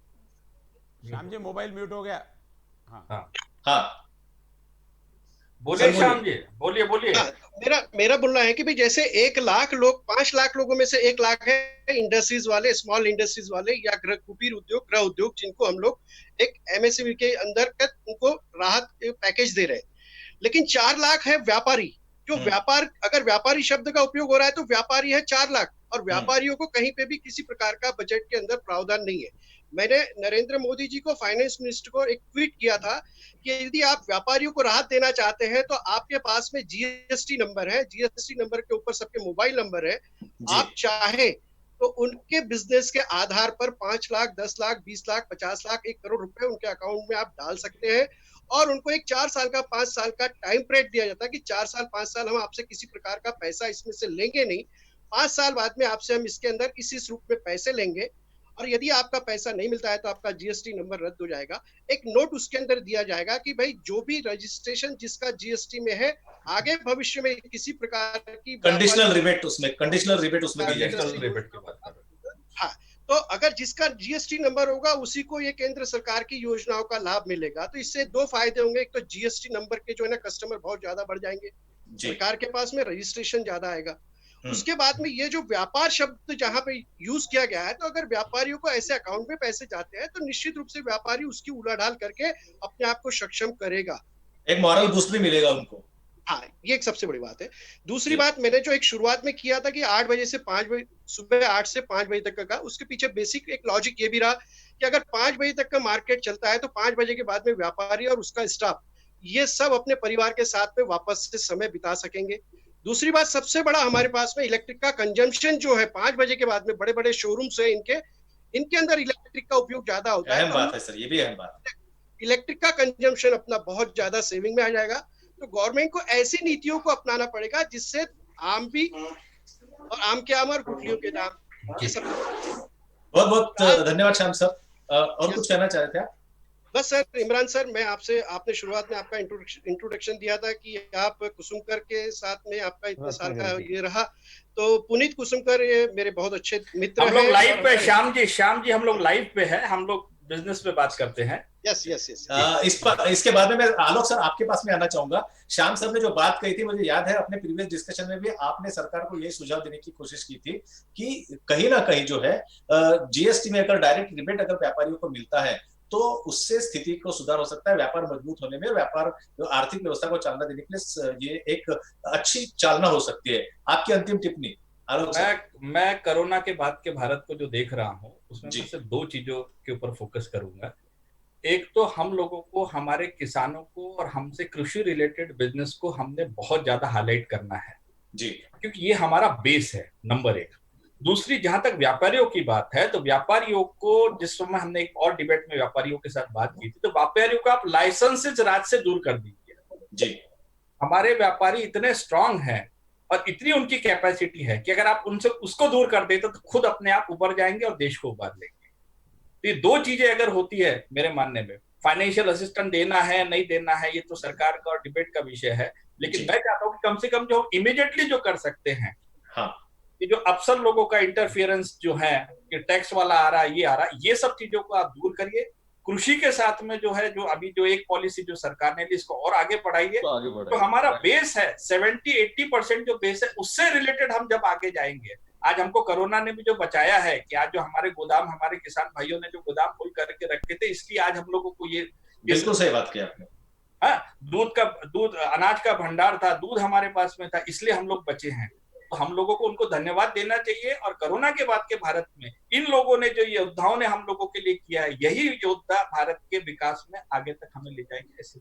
Shyam ji mobile mute हो गया। हाँ बोलिए श्याम जी, बोलिए। मेरा बोलना है कि भाई जैसे 1 लाख लोग, 5 लाख लोगों में से 1 लाख है इंडस्ट्रीज वाले, स्मॉल इंडस्ट्रीज वाले या कुटीर उद्योग, गृह उद्योग, जिनको हम लोग एक एमएसएमई के अंदर उनको राहत पैकेज दे रहे हैं। लेकिन 4 लाख है व्यापारी, जो व्यापार, अगर व्यापारी शब्द का उपयोग हो रहा है तो व्यापारी है 4 लाख, और व्यापारियों को कहीं पे भी किसी प्रकार का बजट के अंदर प्रावधान नहीं है। मैंने नरेंद्र मोदी जी को, फाइनेंस मिनिस्टर को एक ट्वीट किया था कि यदि आप व्यापारियों को राहत देना चाहते हैं तो आपके पास में जीएसटी नंबर है, जीएसटी नंबर के ऊपर सबके मोबाइल नंबर है, आप चाहें तो उनके बिजनेस के आधार पर 5 लाख, 10 लाख, 20 लाख, 50 लाख, 1 करोड़ रुपए उनके अकाउंट में आप डाल सकते हैं। और उनको एक 4 साल का, 5 साल का टाइम पीरियड दिया जाता है कि 4 साल 5 साल हम आपसे किसी प्रकार का पैसा इसमें से लेंगे नहीं, 5 साल बाद में आपसे हम इसके अंदर इस रूप में पैसे लेंगे, और यदि आपका पैसा नहीं मिलता है तो आपका जीएसटी नंबर रद्द हो जाएगा। एक नोट उसके अंदर दिया जाएगा कि भाई जो भी रजिस्ट्रेशन जिसका जीएसटी में है, आगे भविष्य में किसी प्रकार की कंडीशनल रिबेट उसमें दी जाएगी। हाँ, तो अगर जिसका जीएसटी नंबर होगा उसी को ये केंद्र सरकार की योजनाओं का लाभ मिलेगा। तो इससे 2 फायदे होंगे। एक तो जीएसटी नंबर के जो है ना कस्टमर बहुत ज्यादा बढ़ जाएंगे, सरकार के पास में रजिस्ट्रेशन ज्यादा आएगा। उसके बाद में ये जो व्यापार शब्द जहां पे यूज किया गया है, तो अगर व्यापारियों को ऐसे अकाउंट में पैसे जाते हैं तो निश्चित रूप से व्यापारी उसकी उलाढाल करके अपने आप को सक्षम करेगा, एक मॉरल बूस्ट भी मिलेगा उनको। हाँ, ये एक सबसे बड़ी बात है। दूसरी बात, मैंने जो एक शुरुआत में किया था कि 8 बजे से 5 बजे, सुबह 8 से 5 बजे तक का, उसके पीछे बेसिक एक लॉजिक ये भी रहा कि अगर 5 बजे तक का मार्केट चलता है तो 5 बजे के बाद में व्यापारी और उसका स्टाफ ये सब अपने परिवार के साथ में वापस से समय बिता सकेंगे। दूसरी बात, सबसे बड़ा हमारे पास में इलेक्ट्रिक का कंजम्पशन जो है 5 बजे के बाद में, बड़े बड़े शोरूम्स है इनके अंदर इलेक्ट्रिक का उपयोग ज्यादा होता है। अहम बात है सर, ये भी अहम बात है। इलेक्ट्रिक का कंजम्पशन अपना बहुत ज्यादा सेविंग में आ जाएगा। तो गवर्नमेंट को ऐसी नीतियों को अपनाना पड़ेगा जिससे आम भी, और आम के आम और गुठलियों के दाम, ये सब। बहुत बहुत धन्यवाद श्याम सर। और कुछ कहना चाह रहे थे आप? बस सर, इमरान सर, मैं आपने शुरुआत में आपका इंट्रोडक्शन दिया था कि आप कुसुमकर के साथ में आपका इतने साल का ये रहा, तो पुनीत कुसुमकर ये मेरे बहुत अच्छे मित्र हैं। हम लोग लाइव पे, श्याम जी हम लोग लाइव पे है, हम लोग बिजनेस पे बात करते हैं। यस। इसके बाद में मैं आलोक सर आपके पास में आना चाहूंगा। श्याम सर ने जो बात कही थी, मुझे याद है अपने प्रीवियस डिस्कशन में भी आपने सरकार को यही सुझाव देने की कोशिश की थी कि कहीं ना कहीं जो है जीएसटी में अगर डायरेक्ट रिबेट अगर व्यापारियों को मिलता है तो उससे स्थिति को सुधार हो सकता है, व्यापार मजबूत होने में, व्यापार आर्थिक व्यवस्था को चालना देने के लिए ये एक अच्छी चालना हो सकती है। आपकी अंतिम टिप्पणी आलोक सर। मैं कोरोना के बाद के भारत को जो देख रहा हूँ उसमें मैं सिर्फ 2 चीजों के ऊपर फोकस करूंगा। एक तो हम लोगों को, हमारे किसानों को और हमसे कृषि रिलेटेड बिजनेस को हमने बहुत ज्यादा हाईलाइट करना है जी, क्योंकि ये हमारा बेस है, नंबर 1। दूसरी, जहां तक व्यापारियों की बात है तो व्यापारियों को, जिस समय हमने एक और डिबेट में व्यापारियों के साथ बात की थी, तो व्यापारियों को आप लाइसेंसेज राज से दूर कर दीजिए जी। हमारे व्यापारी इतने स्ट्रांग हैं और इतनी उनकी कैपेसिटी है कि अगर आप उनसे उसको दूर कर देते तो खुद अपने आप ऊपर जाएंगे और देश को उबार लेंगे। तो ये दो चीजें अगर होती है मेरे मानने में, फाइनेंशियल असिस्टेंस देना है नहीं देना है ये तो सरकार का और डिबेट का विषय है, लेकिन मैं चाहता हूँ कि कम से कम जो इमीडिएटली जो कर सकते हैं, हाँ, कि जो अफसर लोगों का इंटरफियरेंस जो है कि टैक्स वाला आ रहा है, ये आ रहा है, ये सब चीजों को आप दूर करिए। कृषि के साथ में जो है, जो अभी जो एक पॉलिसी जो सरकार ने ली, इसको और आगे बढ़ाइए। तो हमारा बेस है 70-80% जो बेस है, उससे रिलेटेड हम जब आगे जाएंगे। आज हमको कोरोना ने भी जो बचाया है कि आज जो हमारे गोदाम, हमारे किसान भाइयों ने जो गोदाम खोल करके रखे थे, इसलिए आज हम लोगों को ये बिल्कुल सही बात किया आपने। हाँ, दूध अनाज का भंडार था, दूध हमारे पास में था, इसलिए हम लोग बचे हैं। तो हम लोगों को उनको धन्यवाद देना चाहिए। और कोरोना के बाद के भारत में इन लोगों ने जो योद्धाओं ने हम लोगों के लिए किया है, यही योद्धा भारत के विकास में आगे तक हमें ले जाएंगे। ऐसे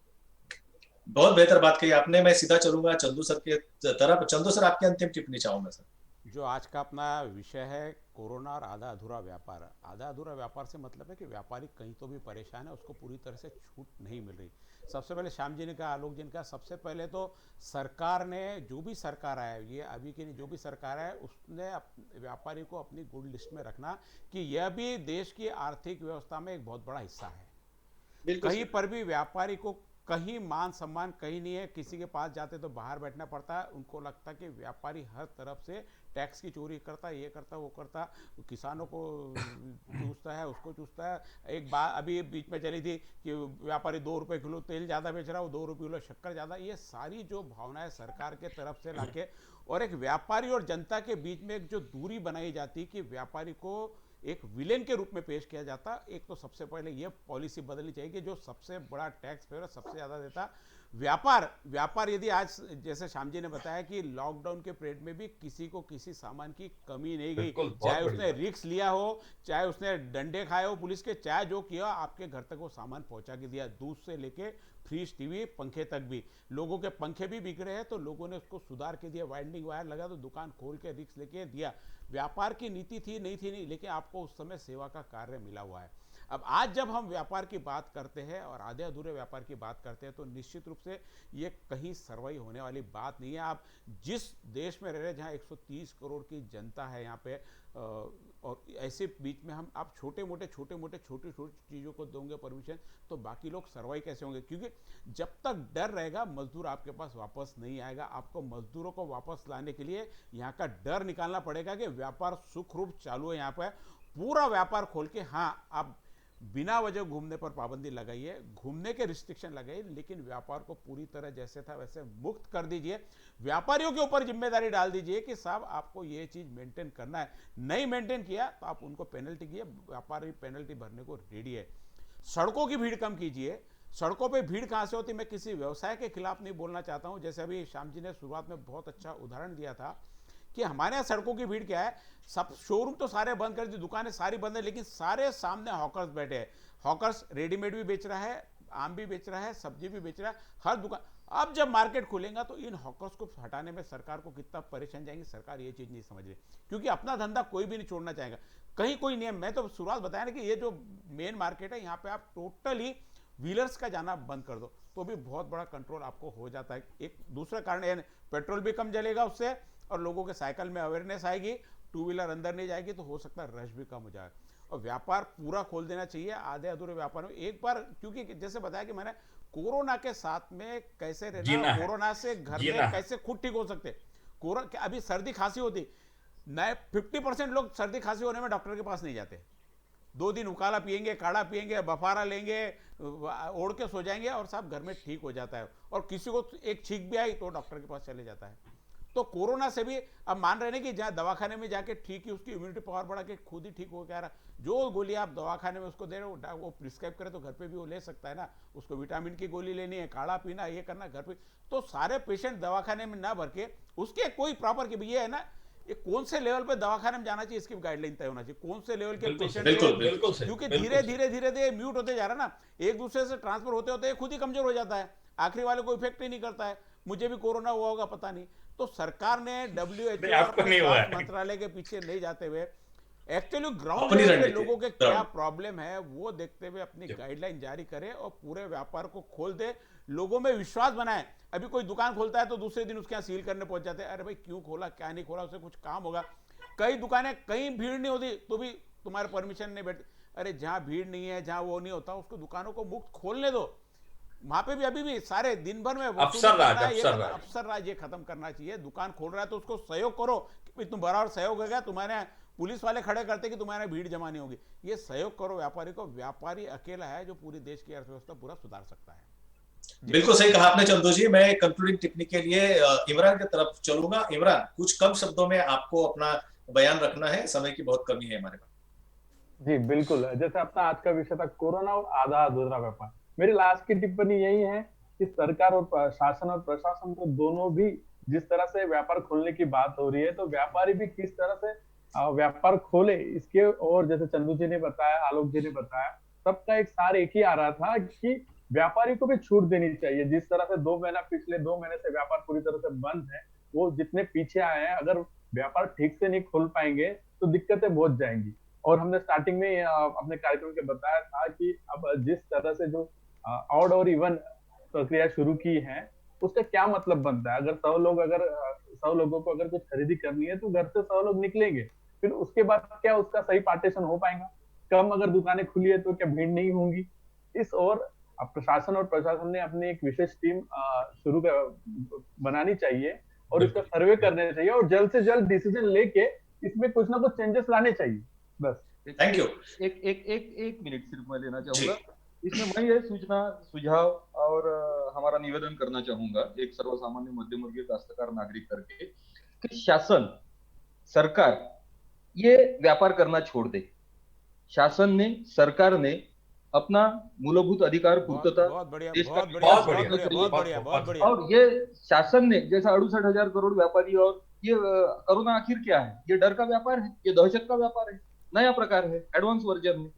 बहुत बेहतर बात कही आपने। मैं सीधा चलूंगा चंदू सर के तरफ। चंदू सर, आपकी अंतिम टिप्पणी चाहूंगा सर। जो आज का अपना विषय है कोरोना और आधा अधूरा व्यापार। आधा अधूरा व्यापार से मतलब है कि व्यापारी कहीं तो भी परेशान है, उसको पूरी तरह से छूट नहीं मिल रही। सबसे पहले श्याम जी ने कहा, आलोक जी ने कहा, सबसे पहले तो सरकार ने, जो भी सरकार है, ये अभी की नहीं, जो भी सरकार है, उसने व्यापारी को अपनी गुड लिस्ट में रखना कि यह भी देश की आर्थिक व्यवस्था में एक बहुत बड़ा हिस्सा है। कहीं पर भी व्यापारी को कहीं मान सम्मान कहीं नहीं है। किसी के पास जाते तो बाहर बैठना पड़ता है। उनको लगता है कि व्यापारी हर तरफ से टैक्स की चोरी करता है, ये करता वो करता, किसानों को चूसता है, उसको चूसता है। एक बात अभी बीच में चली थी कि व्यापारी 2 रुपये किलो तेल ज़्यादा बेच रहा है, वो 2 रुपये किलो शक्कर ज़्यादा। ये सारी जो भावनाएं सरकार के तरफ से लाके और एक व्यापारी और जनता के बीच में एक जो दूरी बनाई जाती कि व्यापारी को एक विलेन के रूप में पेश किया जाता। एक तो सबसे पहले ये पॉलिसी बदलनी चाहिए कि जो सबसे बड़ा टैक्स पेयर सबसे ज़्यादा देता व्यापार यदि आज जैसे श्याम जी ने बताया कि लॉकडाउन के पीरियड में भी किसी को किसी सामान की कमी नहीं गई, चाहे उसने रिस्क लिया हो, चाहे उसने डंडे खाए हो पुलिस के, चाहे जो किया, आपके घर तक वो सामान पहुंचा के दिया। दूध से लेके फ्रिज, टीवी, पंखे तक भी। लोगों के पंखे भी बिक रहे हैं तो लोगों ने उसको सुधार के दिया, वाइंडिंग वायर लगा तो दुकान खोल के रिस्क लेके दिया। व्यापार की नीति थी नहीं, लेकिन आपको उस समय सेवा का कार्य मिला हुआ है। अब आज जब हम व्यापार की बात करते हैं और आधे अधूरे व्यापार की बात करते हैं तो निश्चित रूप से ये कहीं सर्वाई होने वाली बात नहीं है। आप जिस देश में रह रहे हैं जहाँ 130 करोड़ की जनता है यहाँ पे, और ऐसे बीच में हम आप छोटी छोटी चीज़ों को दोगे परमिशन, तो बाकी लोग सर्वाई कैसे होंगे? क्योंकि जब तक डर रहेगा मजदूर आपके पास वापस नहीं आएगा। आपको मजदूरों को वापस लाने के लिए यहाँ का डर निकालना पड़ेगा कि व्यापार सुखरूप चालू है। यहाँ पर पूरा व्यापार खोल के, हाँ, आप बिना वजह घूमने पर पाबंदी लगाइए, घूमने के रिस्ट्रिक्शन लगाइए, लेकिन व्यापार को पूरी तरह जैसे था वैसे मुक्त कर दीजिए। व्यापारियों के ऊपर जिम्मेदारी डाल दीजिए कि साहब आपको ये चीज मेंटेन करना है, नहीं मेंटेन किया तो आप उनको पेनल्टी कीजिए। व्यापारी पेनल्टी भरने को रेडी है। सड़कों की भीड़ कम कीजिए। सड़कों पे भीड़ कहाँ से होती? मैं किसी व्यवसाय के खिलाफ नहीं बोलना चाहता हूँ। जैसे अभी श्याम जी ने शुरुआत में बहुत अच्छा उदाहरण दिया था कि हमारे यहाँ सड़कों की भीड़ क्या है, सब शोरूम तो सारे बंद कर दी, दुकानें सारी बंद है, लेकिन सारे सामने हॉकर्स बैठे हैं। हॉकर्स रेडीमेड भी बेच रहा है, आम भी बेच रहा है, सब्जी भी बेच रहा है, हर दुकान। अब जब मार्केट खुलेगा तो इन हॉकर्स को हटाने में सरकार को कितना परेशान जाएंगे, सरकार ये चीज़ नहीं समझ रही, क्योंकि अपना धंधा कोई भी नहीं छोड़ना चाहेगा। कहीं कोई नियम, मैं तो शुरुआत बताया ना कि ये जो मेन मार्केट है यहाँ पे आप टोटली व्हीलर्स का जाना बंद कर दो तो भी बहुत बड़ा कंट्रोल आपको हो जाता है। एक दूसरा कारण है, पेट्रोल भी कम जलेगा उससे, और लोगों के साइकिल में अवेयरनेस आएगी, टू व्हीलर अंदर नहीं जाएगी, तो हो सकता है रश भी कम हो जाए। और व्यापार पूरा खोल देना चाहिए। आधे अधूरे व्यापार में एक बार, क्योंकि जैसे बताया कि मैंने कोरोना के साथ में कैसे रहना, कोरोना से घर में कैसे खुद ठीक हो सकते। कोरोना अभी सर्दी खांसी होती, 50% लोग सर्दी खांसी होने में डॉक्टर के पास नहीं जाते। 2 दिन उकाला पिएंगे, काढ़ा पिएंगे, बफारा लेंगे, ओढ़ के सो जाएंगे और साहब घर में ठीक हो जाता है। और किसी को एक छींक भी आई तो डॉक्टर के पास चले जाता है। तो कोरोना से भी अब मान रहे हैं कि जहाँ दवाखाने में जाके ठीक ही उसकी इम्यूनिटी पावर बढ़ा के खुद ही ठीक हो क्या रहा। जो गोली आप दवाखाने में उसको दे रहे हो वो प्रिस्क्राइब करे तो घर पे भी वो ले सकता है ना। उसको विटामिन की गोली लेनी है, काढ़ा पीना, ये करना घर पे। तो सारे पेशेंट दवाखाने में ना भर के उसके कोई प्रॉपर की ये है ना, ये कौन से लेवल पे दवाखाने में जाना चाहिए इसकी गाइडलाइन तय होना चाहिए, कौन से लेवल के पेशेंट, क्योंकि धीरे धीरे म्यूट होते जा रहा है ना, एक दूसरे से ट्रांसफर होते होते खुद ही कमजोर हो जाता है, आखिरी वाले को इफेक्ट ही नहीं करता है। मुझे भी कोरोना हुआ होगा पता नहीं। तो सरकार ने WHO मंत्रालय के पीछे नहीं जाते हुए एक्चुअली ग्राउंड लेवल पे लोगों के क्या प्रॉब्लम है वो देखते हुए अपनी गाइडलाइन जारी करे और पूरे व्यापार को खोल दे। लोगों में विश्वास बनाएं। अभी कोई दुकान खोलता है तो दूसरे दिन उसके यहाँ सील करने पहुंच जाते हैं, अरे भाई क्यों खोला, क्या नहीं खोला, उससे कुछ काम होगा। कई दुकानें कहीं भीड़ नहीं होती तो भी तुम्हारे परमिशन नहीं बैठती, अरे जहाँ भीड़ नहीं है, जहाँ वो नहीं होता, उसको दुकानों को मुक्त खोलने दो। वहां पे भी अभी भी सारे दिन भर में अफसर राज ये खत्म करना चाहिए। दुकान खोल रहा है तो उसको सहयोग करो कि तुम बराबर सहयोग हो गया, तुम्हारे पुलिस वाले खड़े करते कि तुम्हारे भीड़ जमा नहीं होगी, ये सहयोग करो व्यापारी को। व्यापारी अकेला है जो पूरी देश की अर्थव्यवस्था पूरा सुधार सकता है। बिल्कुल सही कहा आपने चंदू जी। मैं कंक्लूडिंग टिप्पणी के लिए इमरान की तरफ चलूंगा। इमरान, कुछ कम शब्दों में आपको अपना बयान रखना है, समय की बहुत कमी है हमारे पास। जी बिल्कुल, जैसे अपना आज का विषय था कोरोना और आधा अधूरा व्यापार, मेरी लास्ट की टिप्पणी यही है कि सरकार और शासन और प्रशासन को दोनों भी जिस तरह से व्यापार खोलने की बात हो रही है, तो व्यापारी भी किस तरह से व्यापार खोले इसके, और जैसे चंदू जी ने बताया, आलोक जी ने बताया, सबका एक सार एक ही आ रहा था कि व्यापारी को भी छूट देनी चाहिए। जिस तरह से पिछले 2 महीने से व्यापार पूरी तरह से बंद है, वो जितने पीछे आए हैं, अगर व्यापार ठीक से नहीं खोल पाएंगे तो दिक्कतें बहुत जाएंगी। और हमने स्टार्टिंग में अपने कार्यक्रम के बताया था कि अब जिस तरह से जो ऑड और इवन प्रक्रिया शुरू की है, उसका क्या मतलब बनता है। अगर 100 लोगों को अगर कुछ खरीदी करनी है तो घर से 100 लोग निकलेंगे, फिर उसके बाद क्या उसका सही पार्टीशन हो पाएगा। कम अगर दुकानें खुली है तो क्या भीड़ नहीं होंगी। इस और प्रशासन और प्रशासन ने अपनी एक विशेष टीम शुरू बनानी चाहिए और इसका सर्वे करने चाहिए और जल्द से जल्द डिसीजन लेके इसमें कुछ ना कुछ चेंजेस लाने चाहिए। बस, थैंक यू। एक मिनट सिर्फ मैं लेना चाहूंगा इसमें। मैं ये सूचना, सुझाव और हमारा निवेदन करना चाहूंगा एक सर्वसामान्य मध्यम वर्गीय काश्तकार नागरिक करके, कि शासन, सरकार ये व्यापार करना छोड़ दे। शासन ने, सरकार ने अपना मूलभूत अधिकार पूर्तता और ये शासन ने जैसा 68,000 करोड़ व्यापारी, और ये कोरोना आखिर क्या है, ये डर का व्यापार है, ये दहशत का व्यापार है, नया प्रकार है, एडवांस वर्जन है।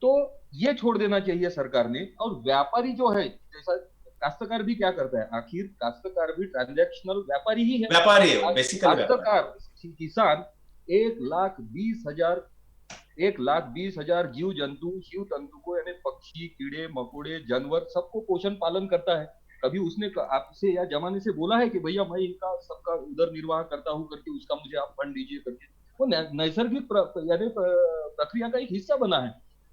तो ये छोड़ देना चाहिए सरकार ने। और व्यापारी जो है, जैसा काश्तकार भी क्या करता है, आखिर काश्तकार भी ट्रांजैक्शनल व्यापारी ही है, व्यापारी है बेसिकली। काश्तकार किसान 1,20,000 जीव जंतु, शिव तंतु को, यानी पक्षी, कीड़े मकोड़े, जानवर, सबको पोषण पालन करता है। कभी उसने आपसे या जमाने से बोला है कि भैया मैं इनका सबका उदर निर्वाह करता हूं करके उसका मुझे आप फंड दीजिए करके? वो नैसर्गिक यानी प्रक्रिया का एक हिस्सा बना है,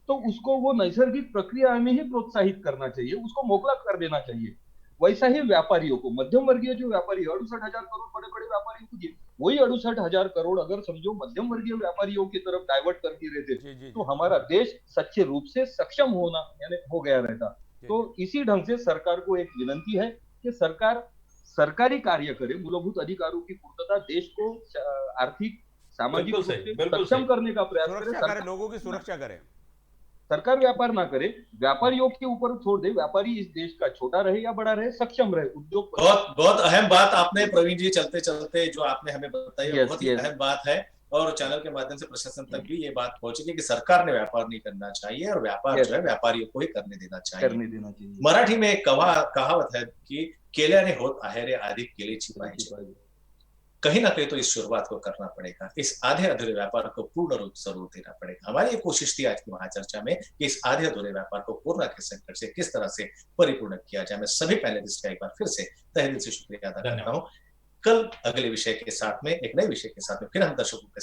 तो उसको वो नैसर्गिक प्रक्रिया में ही प्रोत्साहित करना चाहिए, उसको मोकला कर देना चाहिए। वैसा ही व्यापारियों को, मध्यम वर्गीय जो व्यापारी 68,000 करोड़ बड़े बड़े व्यापारियों को दिए, वही 68,000 करोड़ अगर समझो मध्यम वर्गीय व्यापारियों की तरफ डाइवर्ट करती रहते तो हमारा देश सच्चे रूप से सक्षम होना यानी हो गया रहता। तो इसी ढंग से सरकार को एक विनंती है कि सरकार सरकारी कार्य करे, मूलभूत अधिकारों की पूर्तता, देश को आर्थिक सामाजिक रूप से सक्षम करने का प्रयास करे, लोगों की सुरक्षा करे। सरकार व्यापार ना करे, व्यापारियों के ऊपर छोड़ दे। व्यापारी इस देश का छोटा रहे या बड़ा रहे, सक्षम रहे। उद्योग बहुत अहम बात आपने प्रवीण जी चलते चलते जो आपने हमें बताई, बहुत ही अहम बात है। और चैनल के माध्यम से प्रशासन तक भी ये बात पहुंचेगी कि सरकार ने व्यापार नहीं करना चाहिए और व्यापार जो है व्यापारियों को ही करने देना चाहिए। मराठी में एक कहावत है कि केल्याने होत आहे रे आधी केलीची पाहिजे। कहीं ना कहीं तो इस शुरुआत को करना पड़ेगा, इस आधे अधूरे व्यापार को पूर्ण रूप से रूप देना पड़ेगा। हमारी ये कोशिश थी आज की महाचर्चा में कि इस आधे अधूरे व्यापार को कोरोना के संकट से किस तरह से परिपूर्ण किया जाए। मैं सभी पैनलिस्ट का एक बार फिर से तहे दिल से शुक्रिया अदा करता हूँ। कल अगले विषय के साथ में, एक नए विषय के साथ में फिर हम दर्शकों के